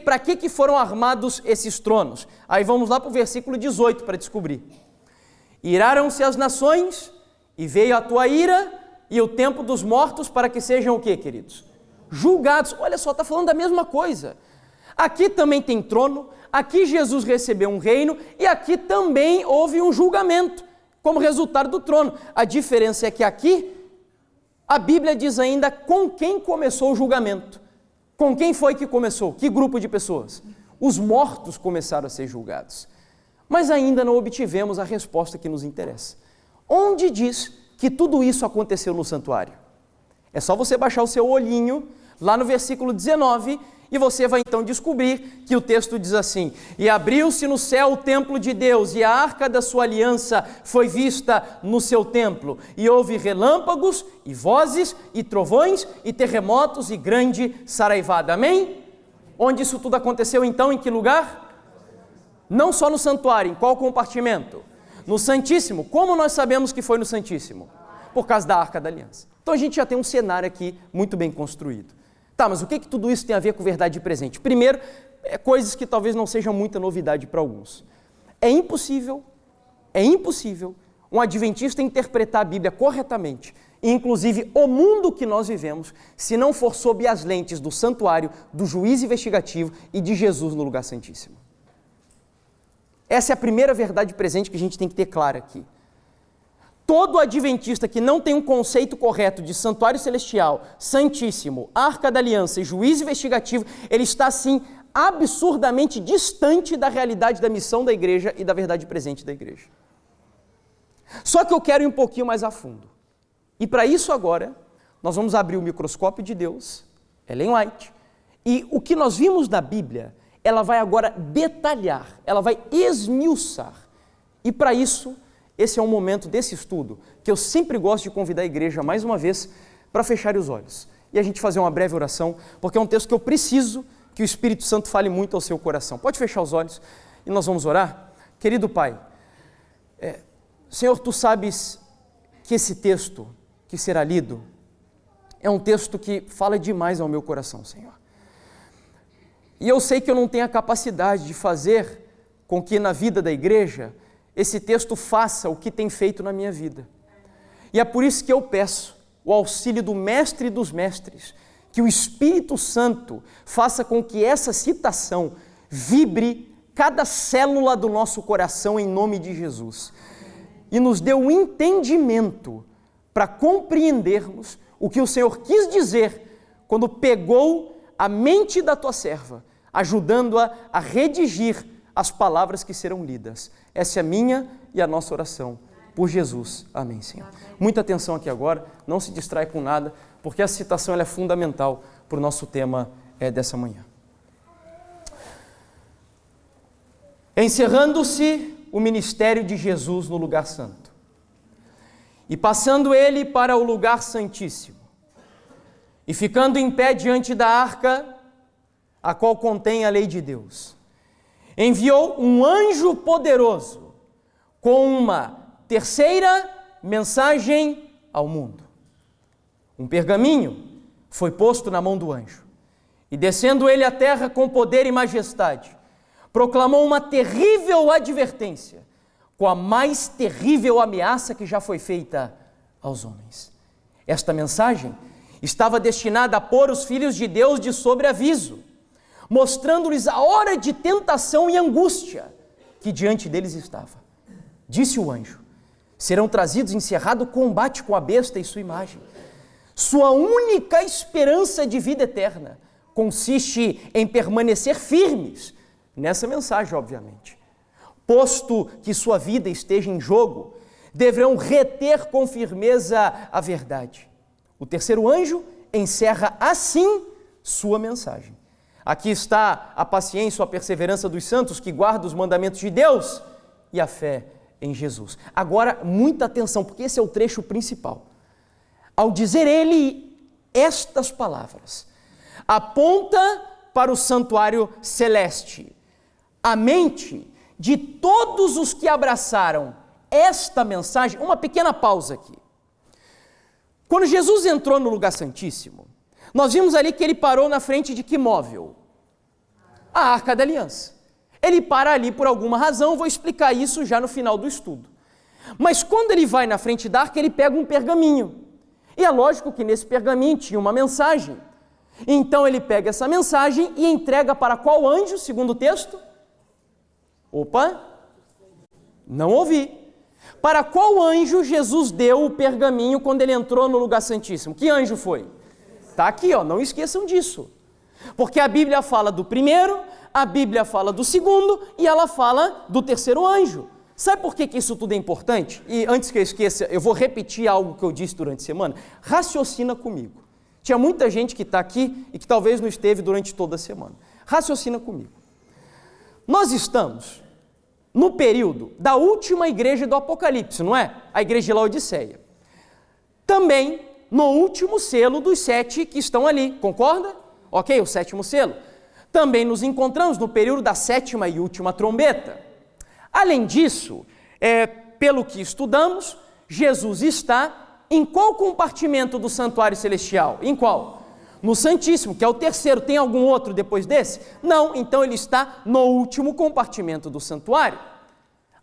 Para que foram armados esses tronos? Aí vamos lá para o versículo 18 para descobrir. Iraram-se as nações, e veio a tua ira, e o tempo dos mortos para que sejam o quê, queridos? Julgados. Olha só, está falando da mesma coisa. Aqui também tem trono, aqui Jesus recebeu um reino, e aqui também houve um julgamento, como resultado do trono. A diferença é que aqui, a Bíblia diz ainda com quem começou o julgamento. Com quem foi que começou? Que grupo de pessoas? Os mortos começaram a ser julgados. Mas ainda não obtivemos a resposta que nos interessa. Onde diz que tudo isso aconteceu no santuário? É só você baixar o seu olhinho lá no versículo 19 e você vai então descobrir que o texto diz assim: e abriu-se no céu o templo de Deus, e a arca da sua aliança foi vista no seu templo, e houve relâmpagos, e vozes, e trovões, e terremotos, e grande saraivada. Amém? Onde isso tudo aconteceu então? Em que lugar? Não só no santuário, em qual compartimento? No Santíssimo. Como nós sabemos que foi no Santíssimo? Por causa da Arca da Aliança. Então a gente já tem um cenário aqui muito bem construído. Tá, mas o que tudo isso tem a ver com verdade presente? Primeiro, coisas que talvez não sejam muita novidade para alguns. É impossível um adventista interpretar a Bíblia corretamente, e inclusive o mundo que nós vivemos, se não for sob as lentes do santuário, do juiz investigativo e de Jesus no lugar santíssimo. Essa é a primeira verdade presente que a gente tem que ter clara aqui. Todo adventista que não tem um conceito correto de santuário celestial, santíssimo, arca da aliança e juiz investigativo, ele está, assim, absurdamente distante da realidade da missão da igreja e da verdade presente da igreja. Só que eu quero ir um pouquinho mais a fundo. E para isso agora, nós vamos abrir o microscópio de Deus, Ellen White, e o que nós vimos na Bíblia, ela vai agora detalhar, ela vai esmiuçar. E para isso, esse é um momento desse estudo que eu sempre gosto de convidar a igreja, mais uma vez, para fechar os olhos e a gente fazer uma breve oração, porque é um texto que eu preciso que o Espírito Santo fale muito ao seu coração. Pode fechar os olhos e nós vamos orar? Querido Pai, Senhor, Tu sabes que esse texto que será lido é um texto que fala demais ao meu coração, Senhor. E eu sei que eu não tenho a capacidade de fazer com que na vida da igreja esse texto faça o que tem feito na minha vida. E é por isso que eu peço o auxílio do Mestre dos Mestres, que o Espírito Santo faça com que essa citação vibre cada célula do nosso coração em nome de Jesus e nos dê o entendimento para compreendermos o que o Senhor quis dizer quando pegou a mente da tua serva, ajudando-a a redigir as palavras que serão lidas. Essa é a minha e a nossa oração. Por Jesus. Amém, Senhor. Muita atenção aqui agora, não se distrai com nada, porque a citação ela é fundamental para o nosso tema dessa manhã. Encerrando-se o ministério de Jesus no lugar santo, e passando ele para o lugar santíssimo, e ficando em pé diante da arca, a qual contém a lei de Deus, enviou um anjo poderoso com uma terceira mensagem ao mundo. Um pergaminho foi posto na mão do anjo, e descendo ele à terra com poder e majestade, proclamou uma terrível advertência, com a mais terrível ameaça que já foi feita aos homens. Esta mensagem estava destinada a pôr os filhos de Deus de sobreaviso, mostrando-lhes a hora de tentação e angústia que diante deles estava. Disse o anjo: serão trazidos em cerrado combate com a besta e sua imagem. Sua única esperança de vida eterna consiste em permanecer firmes nessa mensagem, obviamente. Posto que sua vida esteja em jogo, deverão reter com firmeza a verdade. O terceiro anjo encerra assim sua mensagem. Aqui está a paciência, a perseverança dos santos que guardam os mandamentos de Deus e a fé em Jesus. Agora, muita atenção, porque esse é o trecho principal. Ao dizer ele estas palavras, aponta para o santuário celeste. A mente de todos os que abraçaram esta mensagem, uma pequena pausa aqui. Quando Jesus entrou no lugar santíssimo, nós vimos ali que ele parou na frente de que móvel? A Arca da Aliança. Ele para ali por alguma razão, vou explicar isso já no final do estudo. Mas quando ele vai na frente da arca, ele pega um pergaminho. E é lógico que nesse pergaminho tinha uma mensagem. Então ele pega essa mensagem e entrega para qual anjo, segundo o texto? Opa, não ouvi. Para qual anjo Jesus deu o pergaminho quando ele entrou no lugar santíssimo? Que anjo foi? Está aqui, ó, não esqueçam disso. Porque a Bíblia fala do primeiro, a Bíblia fala do segundo e ela fala do terceiro anjo. Sabe por que isso tudo é importante? E antes que eu esqueça, eu vou repetir algo que eu disse durante a semana. Raciocina comigo. Tinha muita gente que está aqui e que talvez não esteve durante toda a semana. Raciocina comigo. Nós estamos no período da última igreja do Apocalipse, não é? A igreja de Laodiceia. Também no último selo dos 7 que estão ali, concorda? Ok, o 7º selo. Também nos encontramos no período da 7ª e última trombeta. Além disso, pelo que estudamos, Jesus está em qual compartimento do santuário celestial? Em qual? No Santíssimo, que é o terceiro. Tem algum outro depois desse? Não, então ele está no último compartimento do santuário.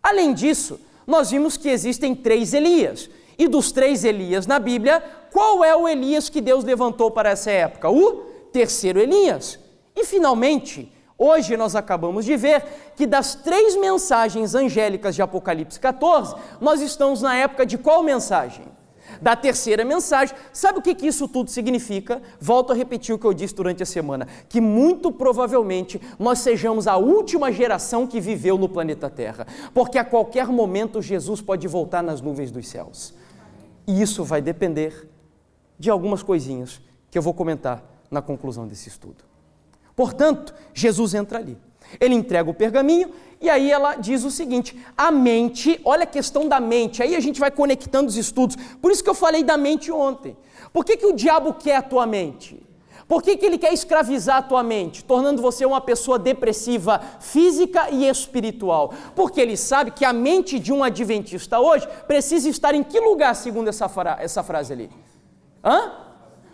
Além disso, nós vimos que existem 3 Elias. E dos 3 Elias na Bíblia, qual é o Elias que Deus levantou para essa época? O terceiro Elias. E finalmente, hoje nós acabamos de ver que das 3 mensagens angélicas de Apocalipse 14, nós estamos na época de qual mensagem? Da terceira mensagem. Sabe o que isso tudo significa? Volto a repetir o que eu disse durante a semana, que muito provavelmente nós sejamos a última geração que viveu no planeta Terra, porque a qualquer momento Jesus pode voltar nas nuvens dos céus. E isso vai depender de algumas coisinhas que eu vou comentar na conclusão desse estudo. Portanto, Jesus entra ali, ele entrega o pergaminho e aí ela diz o seguinte, a mente, olha a questão da mente, aí a gente vai conectando os estudos, por isso que eu falei da mente ontem. Por que o diabo quer a tua mente? Por que ele quer escravizar a tua mente, tornando você uma pessoa depressiva física e espiritual? Porque ele sabe que a mente de um adventista hoje precisa estar em que lugar, segundo essa frase ali?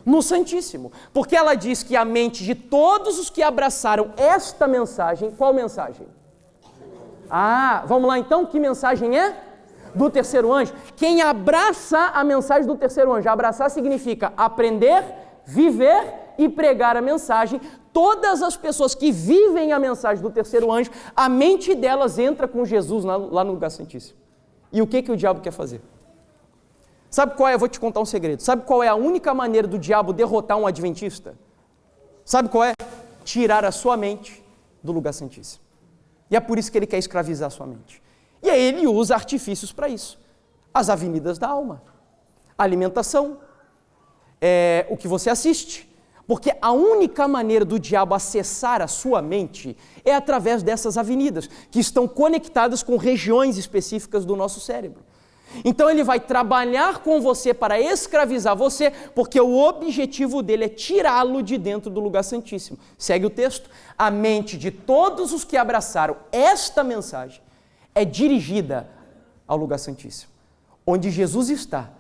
No Santíssimo. Porque ela diz que a mente de todos os que abraçaram esta mensagem, qual mensagem? Vamos lá então, que mensagem é? Do terceiro anjo. Quem abraça a mensagem do terceiro anjo, abraçar significa aprender, viver e pregar a mensagem. Todas as pessoas que vivem a mensagem do terceiro anjo, a mente delas entra com Jesus lá no lugar santíssimo. E o que o diabo quer fazer? Sabe qual é? Eu vou te contar um segredo. Sabe qual é a única maneira do diabo derrotar um adventista? Sabe qual é? Tirar a sua mente do lugar santíssimo. E é por isso que ele quer escravizar a sua mente. E aí ele usa artifícios para isso. As avenidas da alma, a alimentação, o que você assiste. Porque a única maneira do diabo acessar a sua mente é através dessas avenidas, que estão conectadas com regiões específicas do nosso cérebro. Então ele vai trabalhar com você para escravizar você, porque o objetivo dele é tirá-lo de dentro do lugar santíssimo. Segue o texto. A mente de todos os que abraçaram esta mensagem é dirigida ao lugar santíssimo, onde Jesus está,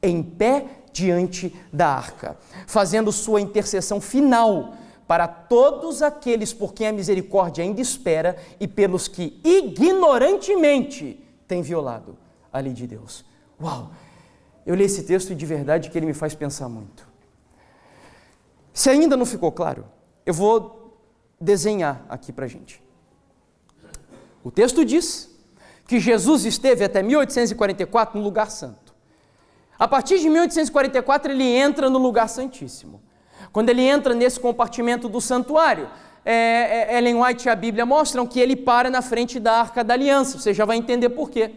em pé diante da arca, fazendo sua intercessão final para todos aqueles por quem a misericórdia ainda espera e pelos que ignorantemente têm violado a lei de Deus. Uau! Eu li esse texto e de verdade que ele me faz pensar muito. Se ainda não ficou claro, eu vou desenhar aqui para a gente. O texto diz que Jesus esteve até 1844 no lugar santo. A partir de 1844 ele entra no lugar santíssimo. Quando ele entra nesse compartimento do santuário, Ellen White e a Bíblia mostram que ele para na frente da Arca da Aliança. Você já vai entender por quê.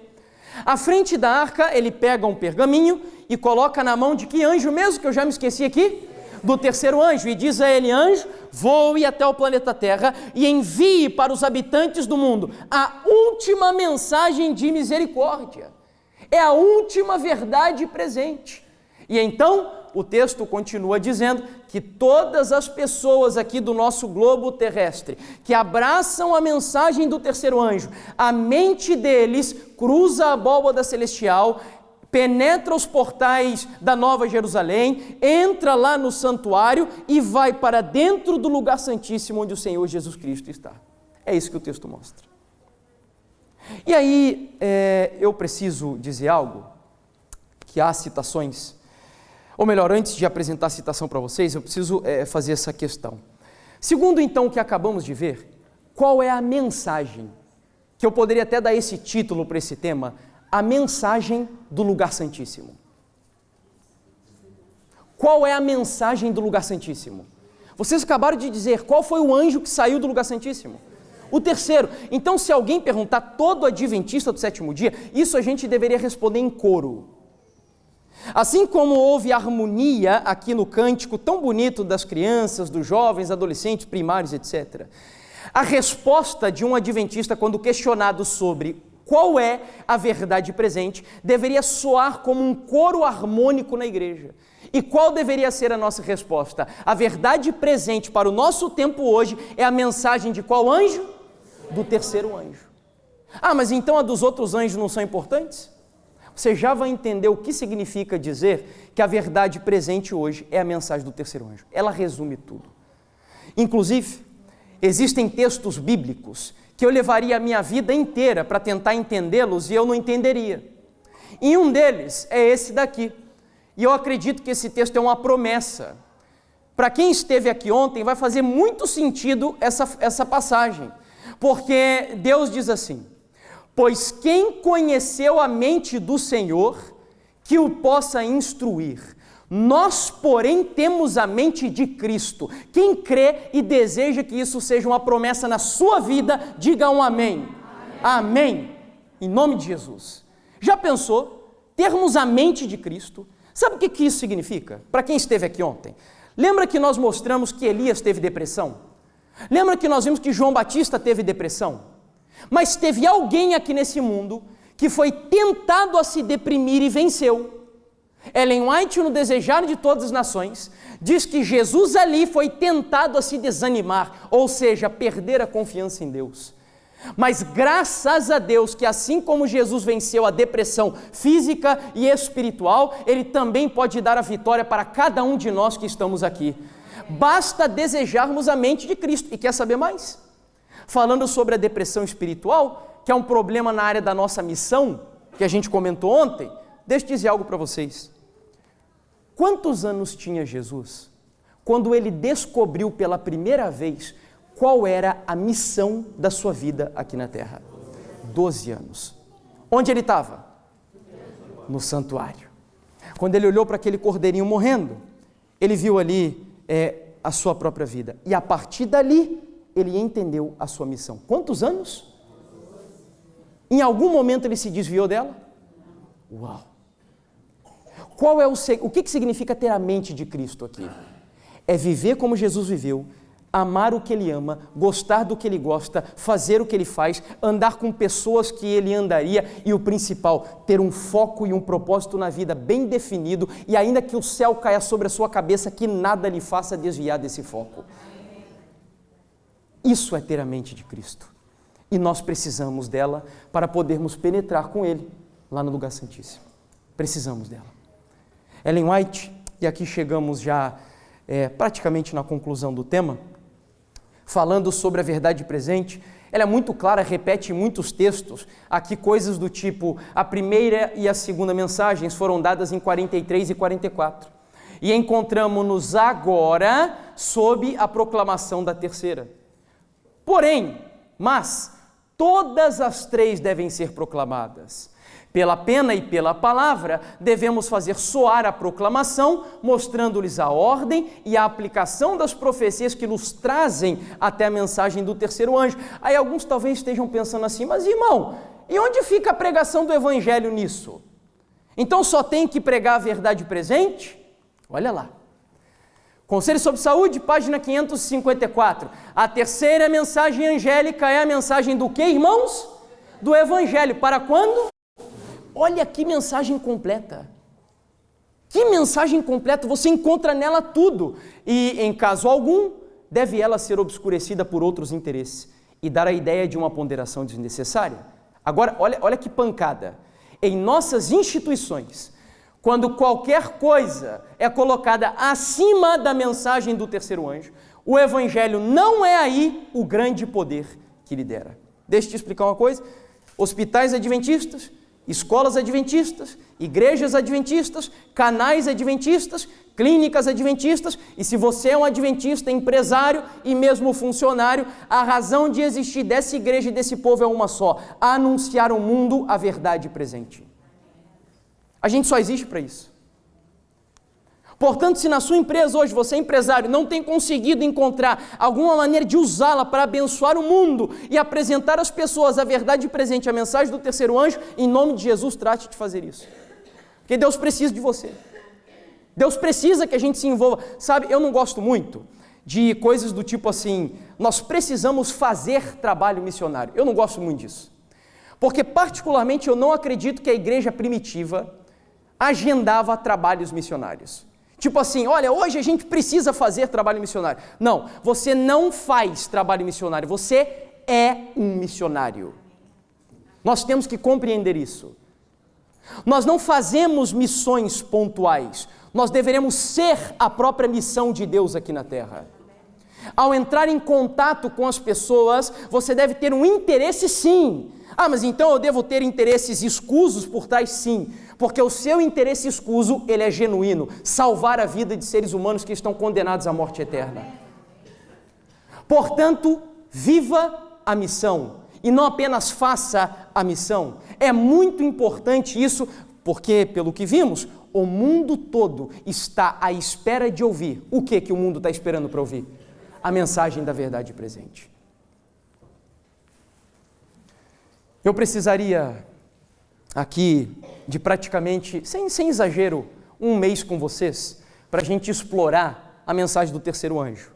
À frente da arca, ele pega um pergaminho e coloca na mão de que anjo mesmo, que eu já me esqueci aqui? Do terceiro anjo, e diz a ele: anjo, voe até o planeta Terra e envie para os habitantes do mundo a última mensagem de misericórdia. É a última verdade presente. E então, o texto continua dizendo que todas as pessoas aqui do nosso globo terrestre que abraçam a mensagem do terceiro anjo, a mente deles cruza a abóbada celestial, penetra os portais da Nova Jerusalém, entra lá no santuário e vai para dentro do lugar santíssimo onde o Senhor Jesus Cristo está. É isso que o texto mostra. E aí, eu preciso dizer algo, que há citações, ou melhor, antes de apresentar a citação para vocês, eu preciso fazer essa questão. Segundo, então, o que acabamos de ver, qual é a mensagem, que eu poderia até dar esse título para esse tema, a mensagem do lugar santíssimo. Qual é a mensagem do lugar santíssimo? Vocês acabaram de dizer qual foi o anjo que saiu do lugar santíssimo. O terceiro. Então, se alguém perguntar, todo adventista do sétimo dia, isso a gente deveria responder em coro. Assim como houve harmonia aqui no cântico tão bonito das crianças, dos jovens, adolescentes, primários, etc. A resposta de um adventista, quando questionado sobre qual é a verdade presente, deveria soar como um coro harmônico na igreja. E qual deveria ser a nossa resposta? A verdade presente para o nosso tempo hoje é a mensagem de qual anjo? Do terceiro anjo. Mas então a dos outros anjos não são importantes? Você já vai entender o que significa dizer que a verdade presente hoje é a mensagem do terceiro anjo. Ela resume tudo. Inclusive, existem textos bíblicos que eu levaria a minha vida inteira para tentar entendê-los e eu não entenderia. E um deles é esse daqui. E eu acredito que esse texto é uma promessa. Para quem esteve aqui ontem, vai fazer muito sentido essa passagem. Porque Deus diz assim: pois quem conheceu a mente do Senhor, que o possa instruir. Nós, porém, temos a mente de Cristo. Quem crê e deseja que isso seja uma promessa na sua vida, diga um amém. Amém. Em nome de Jesus. Já pensou termos a mente de Cristo? Sabe o que isso significa? Para quem esteve aqui ontem. Lembra que nós mostramos que Elias teve depressão? Lembra que nós vimos que João Batista teve depressão? Mas teve alguém aqui nesse mundo que foi tentado a se deprimir e venceu. Ellen White, no Desejar de Todas as Nações, diz que Jesus ali foi tentado a se desanimar, ou seja, perder a confiança em Deus. Mas graças a Deus que assim como Jesus venceu a depressão física e espiritual, Ele também pode dar a vitória para cada um de nós que estamos aqui. Basta desejarmos a mente de Cristo. E quer saber mais? Falando sobre a depressão espiritual, que é um problema na área da nossa missão, que a gente comentou ontem, deixa eu dizer algo para vocês. Quantos anos tinha Jesus quando Ele descobriu pela primeira vez qual era a missão da sua vida aqui na terra? 12 anos. Onde Ele estava? No santuário. Quando Ele olhou para aquele cordeirinho morrendo, Ele viu ali a sua própria vida. E a partir dali, Ele entendeu a sua missão. Quantos anos? Em algum momento Ele se desviou dela? Uau! O que significa ter a mente de Cristo aqui? É viver como Jesus viveu, amar o que Ele ama, gostar do que Ele gosta, fazer o que Ele faz, andar com pessoas que Ele andaria e o principal, ter um foco e um propósito na vida bem definido e ainda que o céu caia sobre a sua cabeça, que nada lhe faça desviar desse foco. Isso é ter a mente de Cristo. E nós precisamos dela para podermos penetrar com Ele lá no lugar santíssimo. Precisamos dela. Ellen White, e aqui chegamos já praticamente na conclusão do tema, falando sobre a verdade presente, ela é muito clara, repete em muitos textos, aqui coisas do tipo, a primeira e a segunda mensagens foram dadas em 43 e 44, e encontramos-nos agora sob a proclamação da terceira. Porém, todas as três devem ser proclamadas. Pela pena e pela palavra, devemos fazer soar a proclamação, mostrando-lhes a ordem e a aplicação das profecias que nos trazem até a mensagem do terceiro anjo. Aí alguns talvez estejam pensando assim, mas irmão, e onde fica a pregação do evangelho nisso? Então só tem que pregar a verdade presente? Olha lá. Conselho sobre Saúde, página 554. A terceira mensagem angélica é a mensagem do quê, irmãos? Do evangelho. Para quando? Olha que mensagem completa. Que mensagem completa, você encontra nela tudo. E, em caso algum, deve ela ser obscurecida por outros interesses e dar a ideia de uma ponderação desnecessária. Agora, olha que pancada. Em nossas instituições, quando qualquer coisa é colocada acima da mensagem do terceiro anjo, o evangelho não é aí o grande poder que lidera. Deixa eu te explicar uma coisa. Hospitais adventistas, escolas adventistas, igrejas adventistas, canais adventistas, clínicas adventistas, e se você é um adventista, empresário e mesmo funcionário, a razão de existir dessa igreja e desse povo é uma só: anunciar ao mundo a verdade presente. A gente só existe para isso. Portanto, se na sua empresa hoje, você é empresário, não tem conseguido encontrar alguma maneira de usá-la para abençoar o mundo e apresentar às pessoas a verdade presente, a mensagem do terceiro anjo, em nome de Jesus, trate de fazer isso. Porque Deus precisa de você. Deus precisa que a gente se envolva. Sabe, eu não gosto muito de coisas do tipo assim, nós precisamos fazer trabalho missionário. Eu não gosto muito disso. Porque particularmente eu não acredito que a igreja primitiva agendava trabalhos missionários. Tipo assim, olha, hoje a gente precisa fazer trabalho missionário. Não, você não faz trabalho missionário, você é um missionário. Nós temos que compreender isso. Nós não fazemos missões pontuais, nós deveremos ser a própria missão de Deus aqui na terra. Ao entrar em contato com as pessoas, você deve ter um interesse sim. Ah, mas então eu devo ter interesses escusos por tais? Sim, porque o seu interesse escuso, ele é genuíno, salvar a vida de seres humanos que estão condenados à morte eterna. Portanto, viva a missão e não apenas faça a missão. É muito importante isso, porque, pelo que vimos, o mundo todo está à espera de ouvir. O que o mundo está esperando para ouvir? A mensagem da verdade presente. Eu precisaria aqui de praticamente, sem exagero, um mês com vocês para a gente explorar a mensagem do terceiro anjo.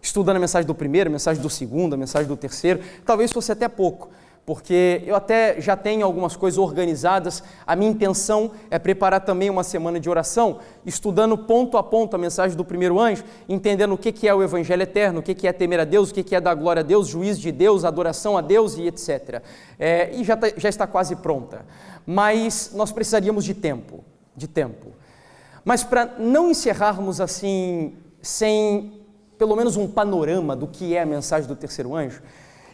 Estudando a mensagem do primeiro, a mensagem do segundo, a mensagem do terceiro, talvez fosse até pouco, porque eu até já tenho algumas coisas organizadas. A minha intenção é preparar também uma semana de oração, estudando ponto a ponto a mensagem do primeiro anjo, entendendo o que é o Evangelho eterno, o que é temer a Deus, o que é dar glória a Deus, juízo de Deus, adoração a Deus e etc. E já está quase pronta, mas nós precisaríamos de tempo. Mas para não encerrarmos assim, sem pelo menos um panorama do que é a mensagem do terceiro anjo,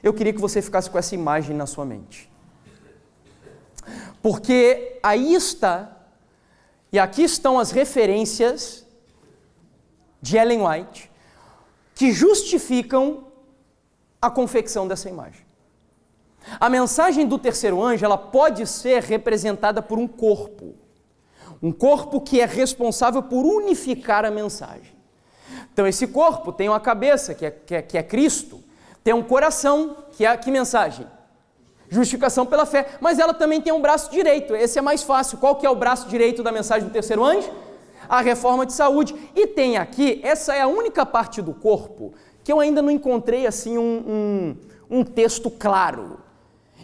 eu queria que você ficasse com essa imagem na sua mente. Porque aí está, e aqui estão as referências de Ellen White, que justificam a confecção dessa imagem. A mensagem do terceiro anjo, ela pode ser representada por um corpo que é responsável por unificar a mensagem. Então esse corpo tem uma cabeça, que é Cristo, tem um coração, que é que mensagem? Justificação pela fé, mas ela também tem um braço direito, esse é mais fácil. Qual que é o braço direito da mensagem do terceiro anjo? A reforma de saúde. E tem aqui, essa é a única parte do corpo que eu ainda não encontrei assim um texto claro.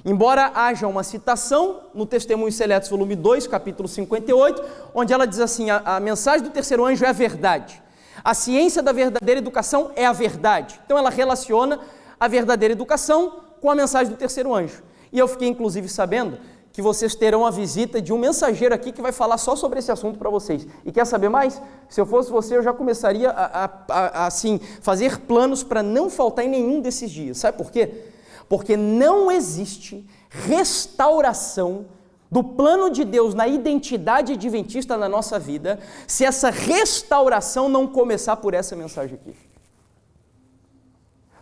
Embora haja uma citação no Testemunhos Seletos, volume 2, capítulo 58, onde ela diz assim, a mensagem do terceiro anjo é a verdade. A ciência da verdadeira educação é a verdade. Então ela relaciona a verdadeira educação com a mensagem do terceiro anjo. E eu fiquei inclusive sabendo que vocês terão a visita de um mensageiro aqui que vai falar só sobre esse assunto para vocês. E quer saber mais? Se eu fosse você, eu já começaria a assim, fazer planos para não faltar em nenhum desses dias. Sabe por quê? Porque não existe restauração do plano de Deus na identidade adventista na nossa vida se essa restauração não começar por essa mensagem aqui.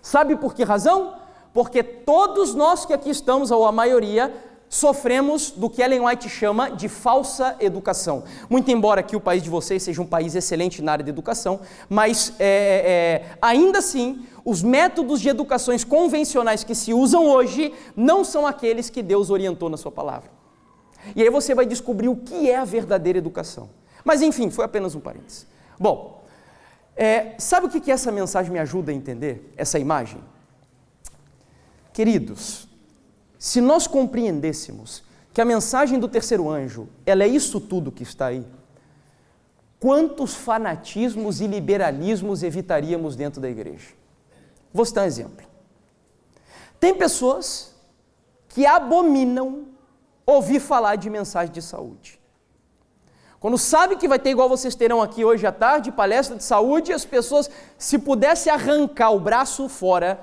Sabe por que razão? Porque todos nós que aqui estamos, ou a maioria, sofremos do que Ellen White chama de falsa educação. Muito embora aqui o país de vocês seja um país excelente na área de educação, mas ainda assim, os métodos de educações convencionais que se usam hoje não são aqueles que Deus orientou na sua palavra. E aí você vai descobrir o que é a verdadeira educação. Mas enfim, foi apenas um parênteses. Bom, sabe o que essa mensagem me ajuda a entender? Essa imagem? Queridos, se nós compreendêssemos que a mensagem do terceiro anjo, ela é isso tudo que está aí, quantos fanatismos e liberalismos evitaríamos dentro da igreja? Vou citar um exemplo. Tem pessoas que abominam ouvir falar de mensagem de saúde. Quando sabe que vai ter, igual vocês terão aqui hoje à tarde, palestra de saúde, as pessoas, se pudesse arrancar o braço fora,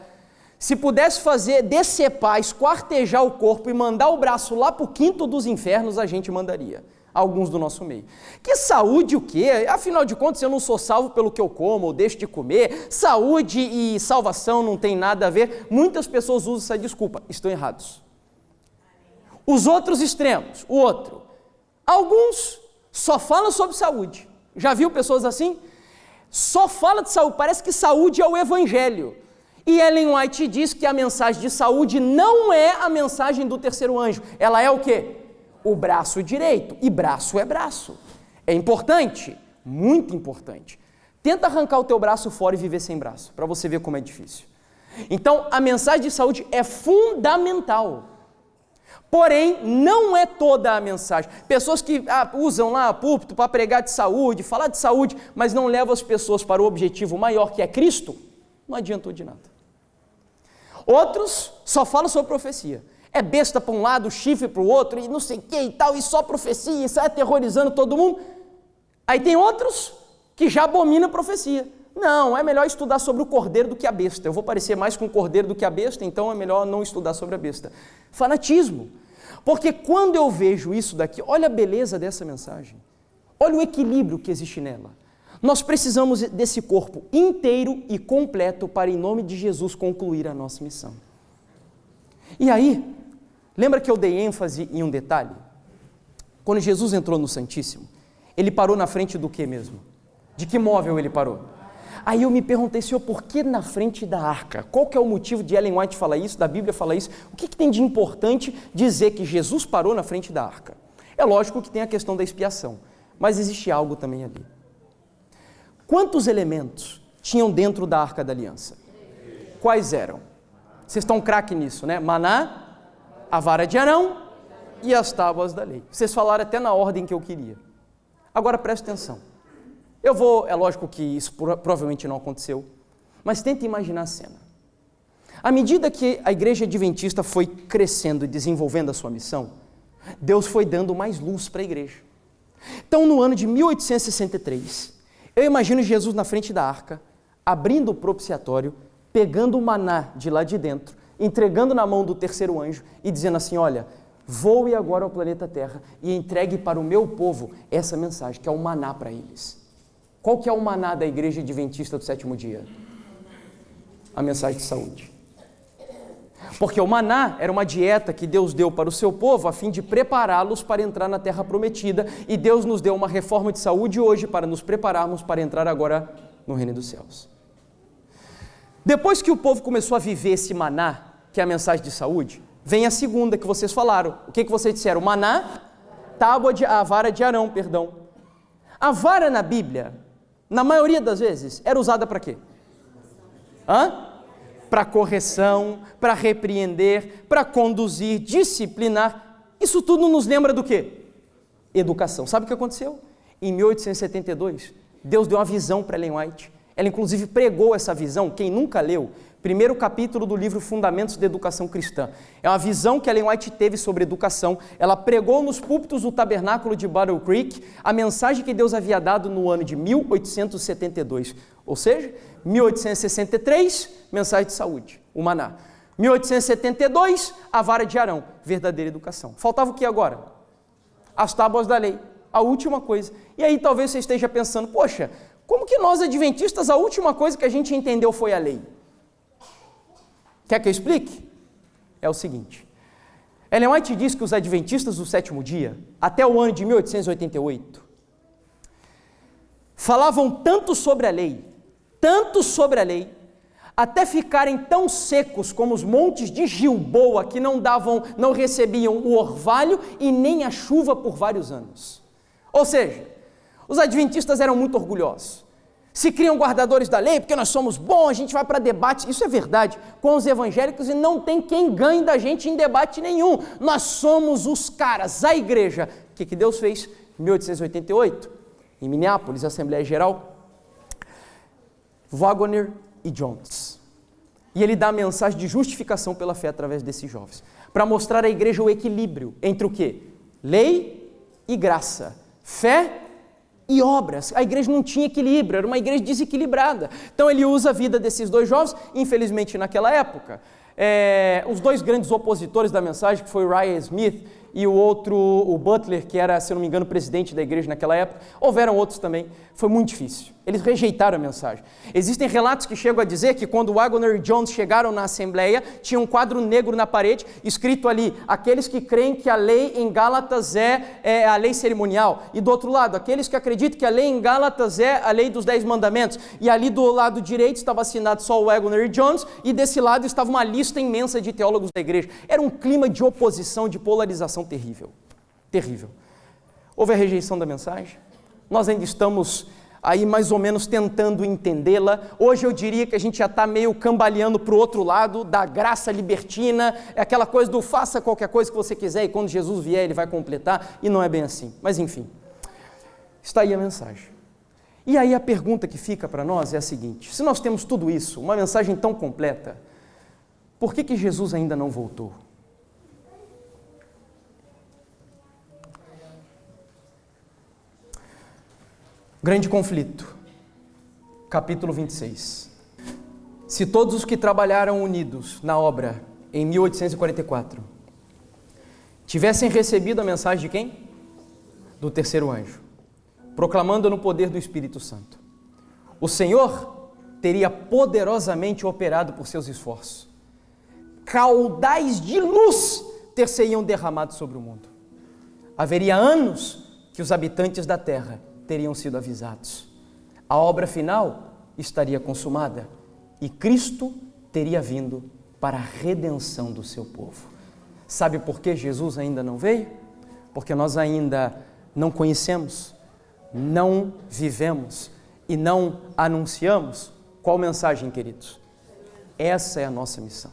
se pudesse decepar, esquartejar o corpo e mandar o braço lá para o quinto dos infernos, a gente mandaria. Alguns do nosso meio. Que saúde o quê? Afinal de contas, eu não sou salvo pelo que eu como ou deixo de comer. Saúde e salvação não tem nada a ver. Muitas pessoas usam essa desculpa. Estão errados. Os outros extremos, o outro. Alguns só falam sobre saúde. Já viu pessoas assim? Só fala de saúde. Parece que saúde é o evangelho. E Ellen White diz que a mensagem de saúde não é a mensagem do terceiro anjo. Ela é o quê? O braço direito. E braço é braço. É importante, muito importante. Tenta arrancar o teu braço fora e viver sem braço, para você ver como é difícil. Então, a mensagem de saúde é fundamental. Porém, não é toda a mensagem. Pessoas que usam lá púlpito para pregar de saúde, falar de saúde, mas não levam as pessoas para o objetivo maior, que é Cristo, não adiantou de nada. Outros só falam sobre profecia. É besta para um lado, chifre para o outro, e não sei o que e tal, e só profecia, e sai aterrorizando todo mundo. Aí tem outros que já abominam a profecia. Não, é melhor estudar sobre o cordeiro do que a besta. Eu vou parecer mais com o cordeiro do que a besta, então é melhor não estudar sobre a besta. Fanatismo. Porque quando eu vejo isso daqui, olha a beleza dessa mensagem. Olha o equilíbrio que existe nela. Nós precisamos desse corpo inteiro e completo para, em nome de Jesus, concluir a nossa missão. E aí, lembra que eu dei ênfase em um detalhe? Quando Jesus entrou no Santíssimo, ele parou na frente do que mesmo? De que móvel ele parou? Aí eu me perguntei, Senhor, por que na frente da arca? Qual que é o motivo de Ellen White falar isso, da Bíblia falar isso? O que tem de importante dizer que Jesus parou na frente da arca? É lógico que tem a questão da expiação, mas existe algo também ali. Quantos elementos tinham dentro da Arca da Aliança? Quais eram? Vocês estão craque nisso, né? Maná, a vara de Arão e as tábuas da lei. Vocês falaram até na ordem que eu queria. Agora preste atenção. É lógico que isso provavelmente não aconteceu, mas tenta imaginar a cena. À medida que a igreja adventista foi crescendo e desenvolvendo a sua missão, Deus foi dando mais luz para a igreja. Então, no ano de 1863, eu imagino Jesus na frente da arca, abrindo o propiciatório, pegando o maná de lá de dentro, entregando na mão do terceiro anjo e dizendo assim: olha, voe agora ao planeta Terra e entregue para o meu povo essa mensagem, que é o maná para eles. Qual que é o maná da igreja adventista do sétimo dia? A mensagem de saúde. Porque o maná era uma dieta que Deus deu para o seu povo a fim de prepará-los para entrar na terra prometida, e Deus nos deu uma reforma de saúde hoje para nos prepararmos para entrar agora no reino dos céus. Depois que o povo começou a viver esse maná, que é a mensagem de saúde, vem a segunda que vocês falaram. O que vocês disseram? O maná, a vara de Arão, perdão. A vara na Bíblia, na maioria das vezes, era usada para quê? Para correção, para repreender, para conduzir, disciplinar. Isso tudo nos lembra do quê? Educação. Sabe o que aconteceu? Em 1872, Deus deu uma visão para Ellen White. Ela inclusive pregou essa visão. Quem nunca leu, primeiro capítulo do livro Fundamentos da Educação Cristã. É uma visão que Ellen White teve sobre educação. Ela pregou nos púlpitos do tabernáculo de Battle Creek a mensagem que Deus havia dado no ano de 1872. Ou seja, 1863, mensagem de saúde, o maná. 1872, a vara de Arão, verdadeira educação. Faltava o que agora? As tábuas da lei, a última coisa. E aí talvez você esteja pensando: poxa, como que nós adventistas, a última coisa que a gente entendeu foi a lei? Quer que eu explique? É o seguinte: Ellen White diz que os adventistas do sétimo dia, até o ano de 1888, falavam tanto sobre a lei, até ficarem tão secos como os montes de Gilboa, que não recebiam o orvalho e nem a chuva por vários anos. Ou seja, os adventistas eram muito orgulhosos. Se criam guardadores da lei, porque nós somos bons, a gente vai para debate. Isso é verdade com os evangélicos e não tem quem ganhe da gente em debate nenhum. Nós somos os caras, a igreja. O que Deus fez em 1888? Em Minneapolis, Assembleia Geral, Wagner e Jones. E ele dá a mensagem de justificação pela fé através desses jovens, para mostrar à igreja o equilíbrio entre o quê? Lei e graça, fé e obras. A igreja não tinha equilíbrio, era uma igreja desequilibrada. Então ele usa a vida desses dois jovens, infelizmente naquela época, os dois grandes opositores da mensagem, que foi o Ryan Smith e o outro, o Butler, que era, se eu não me engano, presidente da igreja naquela época, houveram outros também, foi muito difícil. Eles rejeitaram a mensagem. Existem relatos que chegam a dizer que quando Wagner e Jones chegaram na Assembleia, tinha um quadro negro na parede, escrito ali: aqueles que creem que a lei em Gálatas é a lei cerimonial. E do outro lado, aqueles que acreditam que a lei em Gálatas é a lei dos 10 mandamentos. E ali do lado direito estava assinado só o Wagner e Jones, e desse lado estava uma lista imensa de teólogos da igreja. Era um clima de oposição, de polarização terrível. Terrível. Houve a rejeição da mensagem. Nós ainda estamos aí mais ou menos tentando entendê-la. Hoje eu diria que a gente já está meio cambaleando para o outro lado, da graça libertina, é aquela coisa do faça qualquer coisa que você quiser e quando Jesus vier ele vai completar, e não é bem assim. Mas enfim, está aí a mensagem. E aí a pergunta que fica para nós é a seguinte: se nós temos tudo isso, uma mensagem tão completa, por que Jesus ainda não voltou? Grande conflito, capítulo 26. Se todos os que trabalharam unidos na obra em 1844 tivessem recebido a mensagem de quem? Do terceiro anjo, proclamando no poder do Espírito Santo, o Senhor teria poderosamente operado por seus esforços. Caudais de luz ter-se-iam derramados sobre o mundo. Haveria anos que os habitantes da terra teriam sido avisados. A obra final estaria consumada e Cristo teria vindo para a redenção do seu povo. Sabe por que Jesus ainda não veio? Porque nós ainda não conhecemos, não vivemos e não anunciamos. Qual mensagem, queridos? Essa é a nossa missão.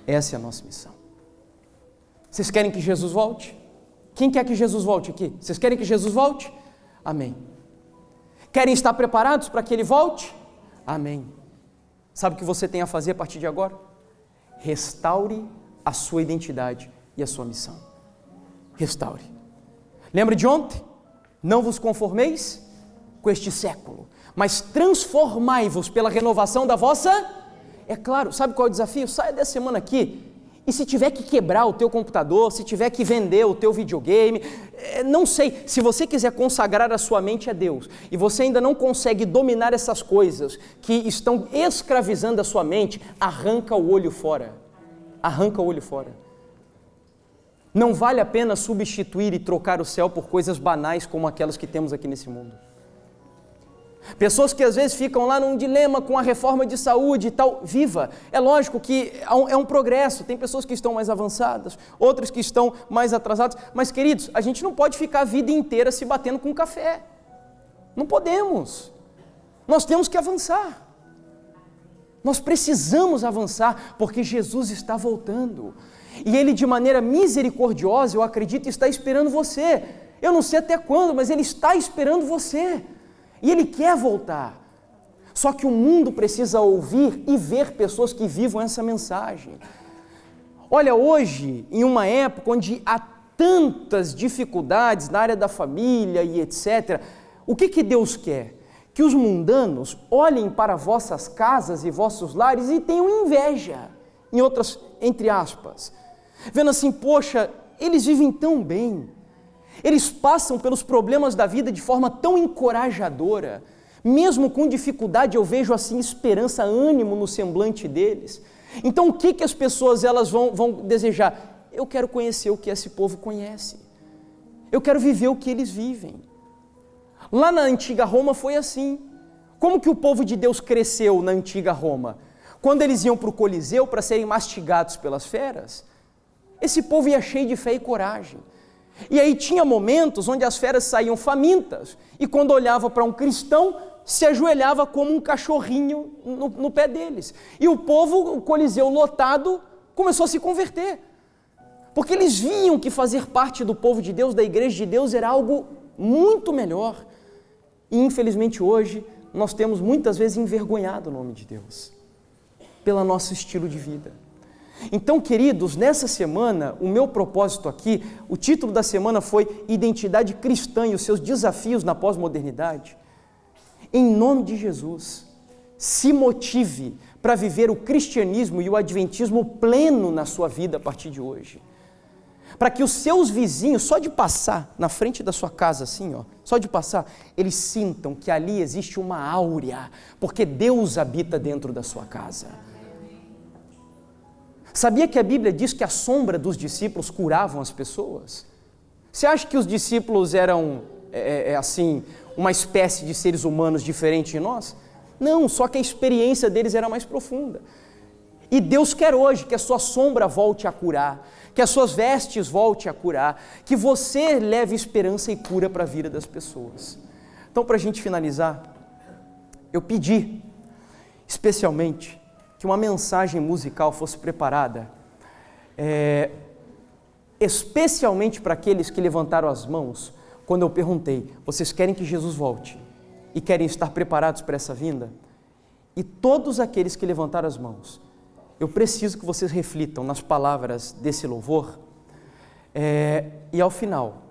Essa é a nossa missão. Vocês querem que Jesus volte? Quem quer que Jesus volte aqui? Vocês querem que Jesus volte? Amém. Querem estar preparados para que Ele volte? Amém. Sabe o que você tem a fazer a partir de agora? Restaure a sua identidade e a sua missão. Restaure. Lembra de ontem? Não vos conformeis com este século, mas transformai-vos pela renovação da vossa... É claro, sabe qual é o desafio? Saia dessa semana aqui, e se tiver que quebrar o teu computador, se tiver que vender o teu videogame, não sei, se você quiser consagrar a sua mente a Deus, e você ainda não consegue dominar essas coisas que estão escravizando a sua mente, arranca o olho fora. Arranca o olho fora. Não vale a pena substituir e trocar o céu por coisas banais como aquelas que temos aqui nesse mundo. Pessoas que às vezes ficam lá num dilema com a reforma de saúde e tal, viva. É lógico que é um progresso, tem pessoas que estão mais avançadas, outras que estão mais atrasadas, mas queridos, a gente não pode ficar a vida inteira se batendo com café. Não podemos. Nós temos que avançar. Nós precisamos avançar, porque Jesus está voltando. E Ele, de maneira misericordiosa, eu acredito, está esperando você. Eu não sei até quando, mas Ele está esperando você. E Ele quer voltar. Só que o mundo precisa ouvir e ver pessoas que vivam essa mensagem. Olha, hoje, em uma época onde há tantas dificuldades na área da família e etc., o que Deus quer? Que os mundanos olhem para vossas casas e vossos lares e tenham inveja, em outras, entre aspas, vendo assim, poxa, eles vivem tão bem, eles passam pelos problemas da vida de forma tão encorajadora, mesmo com dificuldade eu vejo assim esperança, ânimo no semblante deles. Então o que as pessoas elas vão desejar? Eu quero conhecer o que esse povo conhece, eu quero viver o que eles vivem. Lá na antiga Roma foi assim. Como que o povo de Deus cresceu na antiga Roma? Quando eles iam para o Coliseu para serem mastigados pelas feras, esse povo ia cheio de fé e coragem. E aí tinha momentos onde as feras saíam famintas, e quando olhava para um cristão, se ajoelhava como um cachorrinho no pé deles. E o povo, o Coliseu lotado, começou a se converter. Porque eles viam que fazer parte do povo de Deus, da igreja de Deus, era algo muito melhor. E infelizmente hoje, nós temos muitas vezes envergonhado o nome de Deus, pelo nosso estilo de vida. Então, queridos, nessa semana, o meu propósito aqui, o título da semana foi Identidade Cristã e os seus desafios na pós-modernidade. Em nome de Jesus, se motive para viver o cristianismo e o adventismo pleno na sua vida a partir de hoje. Para que os seus vizinhos, só de passar na frente da sua casa assim, só de passar, eles sintam que ali existe uma áurea, porque Deus habita dentro da sua casa. Sabia que a Bíblia diz que a sombra dos discípulos curavam as pessoas? Você acha que os discípulos eram, assim, uma espécie de seres humanos diferente de nós? Não, só que a experiência deles era mais profunda. E Deus quer hoje que a sua sombra volte a curar, que as suas vestes voltem a curar, que você leve esperança e cura para a vida das pessoas. Então, para a gente finalizar, eu pedi, especialmente, que uma mensagem musical fosse preparada, especialmente para aqueles que levantaram as mãos, quando eu perguntei, vocês querem que Jesus volte e querem estar preparados para essa vinda? E todos aqueles que levantaram as mãos, eu preciso que vocês reflitam nas palavras desse louvor, e ao final,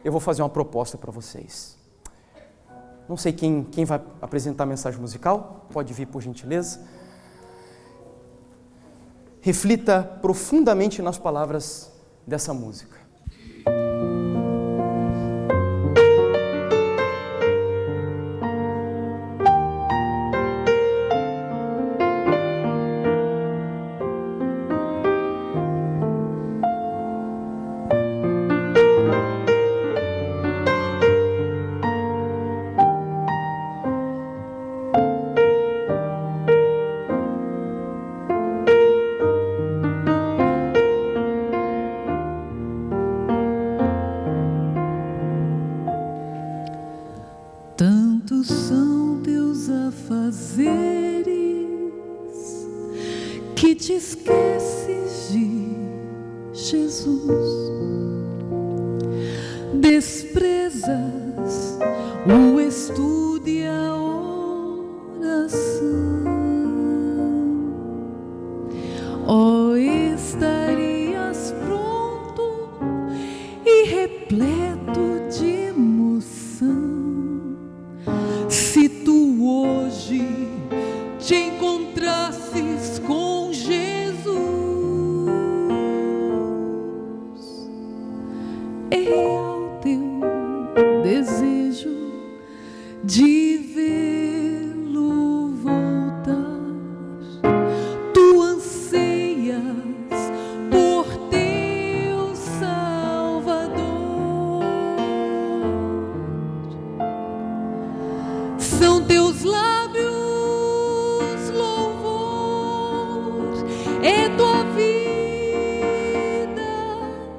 eu vou fazer uma proposta para vocês. Não sei quem vai apresentar a mensagem musical, pode vir por gentileza. Reflita profundamente nas palavras dessa música. Jesus, desprezas o estudo e a oração. Oh, estarias pronto e repleto de emoção se tu hoje te encontrasses com Jesus. É real teu desejo de vê-lo voltar. Tu anseias por teu Salvador. São teus lábios louvor, é tua vida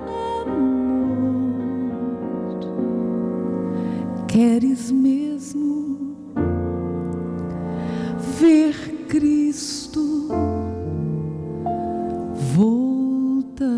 amor. Queres mesmo ver Cristo voltar?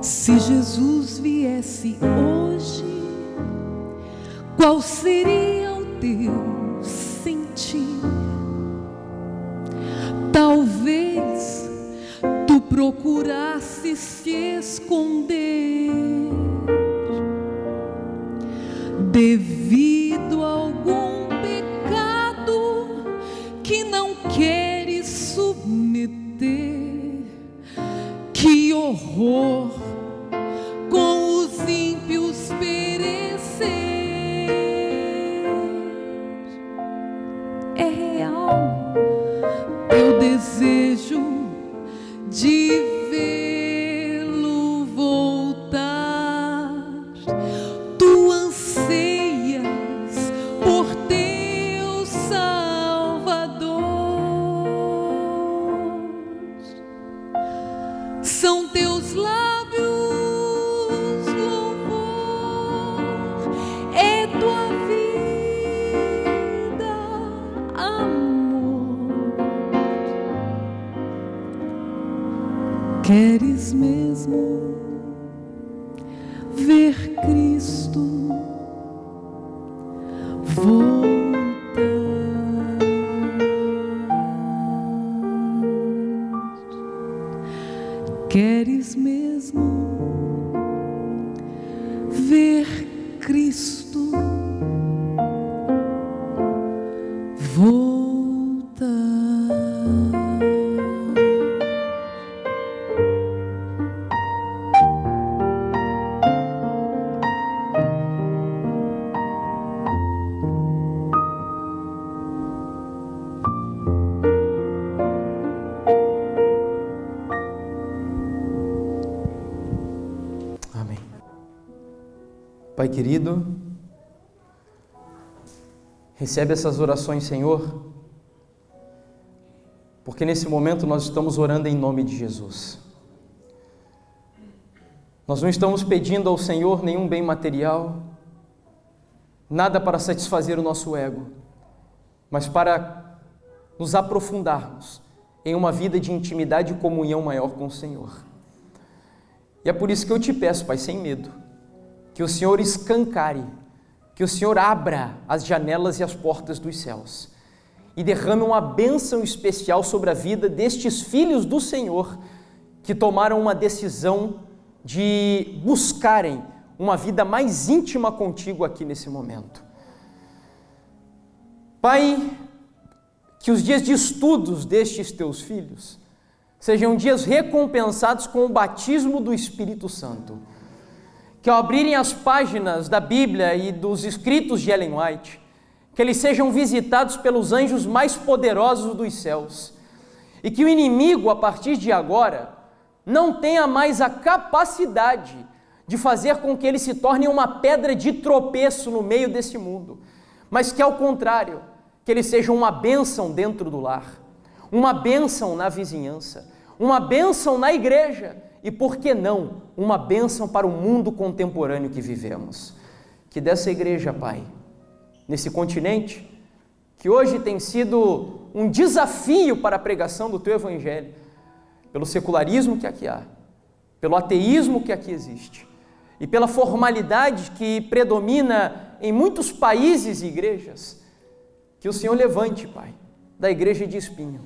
Se Jesus viesse hoje, qual seria o teu sentir? Talvez tu procurasses se esconder devido a algum pecado que não queres submeter. Que horror com os ímpios perecer. É real teu desejo de vê-lo voltar. Tu anseias por teu Salvador. São teus lábios louvor, é tua vida amor. Queres mesmo ver Cristo voltar? Queres mesmo ver Cristo voltar? Amém. Pai querido, recebe essas orações, Senhor, porque nesse momento nós estamos orando em nome de Jesus. Nós não estamos pedindo ao Senhor nenhum bem material, nada para satisfazer o nosso ego, mas para nos aprofundarmos em uma vida de intimidade e comunhão maior com o Senhor. E é por isso que eu te peço, Pai, sem medo, que o Senhor escancare, que o Senhor abra as janelas e as portas dos céus e derrame uma bênção especial sobre a vida destes filhos do Senhor que tomaram uma decisão de buscarem uma vida mais íntima contigo aqui nesse momento. Pai, que os dias de estudos destes teus filhos sejam dias recompensados com o batismo do Espírito Santo, que ao abrirem as páginas da Bíblia e dos escritos de Ellen White, que eles sejam visitados pelos anjos mais poderosos dos céus, e que o inimigo, a partir de agora, não tenha mais a capacidade de fazer com que eles se tornem uma pedra de tropeço no meio desse mundo, mas que, ao contrário, que eles sejam uma bênção dentro do lar, uma bênção na vizinhança, uma bênção na igreja e, por que não, uma bênção para o mundo contemporâneo que vivemos. Que dessa igreja, Pai, nesse continente, que hoje tem sido um desafio para a pregação do Teu Evangelho, pelo secularismo que aqui há, pelo ateísmo que aqui existe e pela formalidade que predomina em muitos países e igrejas, que o Senhor levante, Pai, da igreja de Espinho,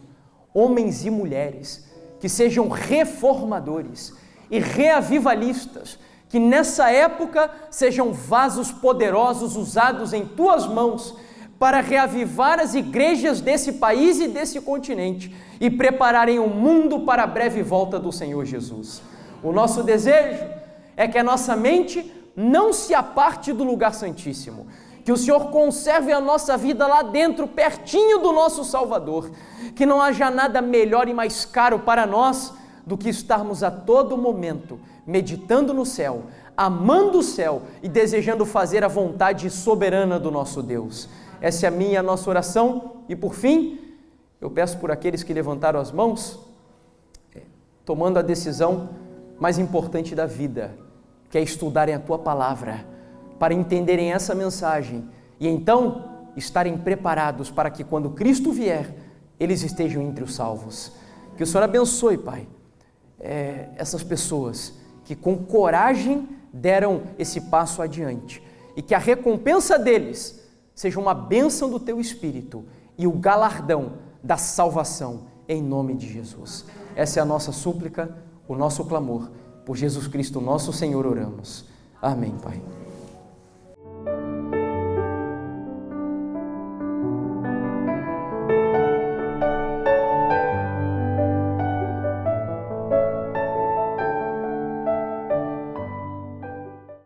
homens e mulheres que sejam reformadores e reavivalistas, que nessa época sejam vasos poderosos usados em Tuas mãos para reavivar as igrejas desse país e desse continente e prepararem o mundo para a breve volta do Senhor Jesus. O nosso desejo é que a nossa mente não se aparte do lugar santíssimo, que o Senhor conserve a nossa vida lá dentro, pertinho do nosso Salvador, que não haja nada melhor e mais caro para nós do que estarmos a todo momento meditando no céu, amando o céu e desejando fazer a vontade soberana do nosso Deus. Essa é a minha e a nossa oração. E por fim, eu peço por aqueles que levantaram as mãos, tomando a decisão mais importante da vida, que é estudarem a Tua Palavra, para entenderem essa mensagem e então estarem preparados para que quando Cristo vier, eles estejam entre os salvos. Que o Senhor abençoe, Pai, essas pessoas que com coragem deram esse passo adiante e que a recompensa deles seja uma bênção do Teu Espírito e o galardão da salvação em nome de Jesus. Essa é a nossa súplica, o nosso clamor. Por Jesus Cristo, nosso Senhor, oramos. Amém, Pai.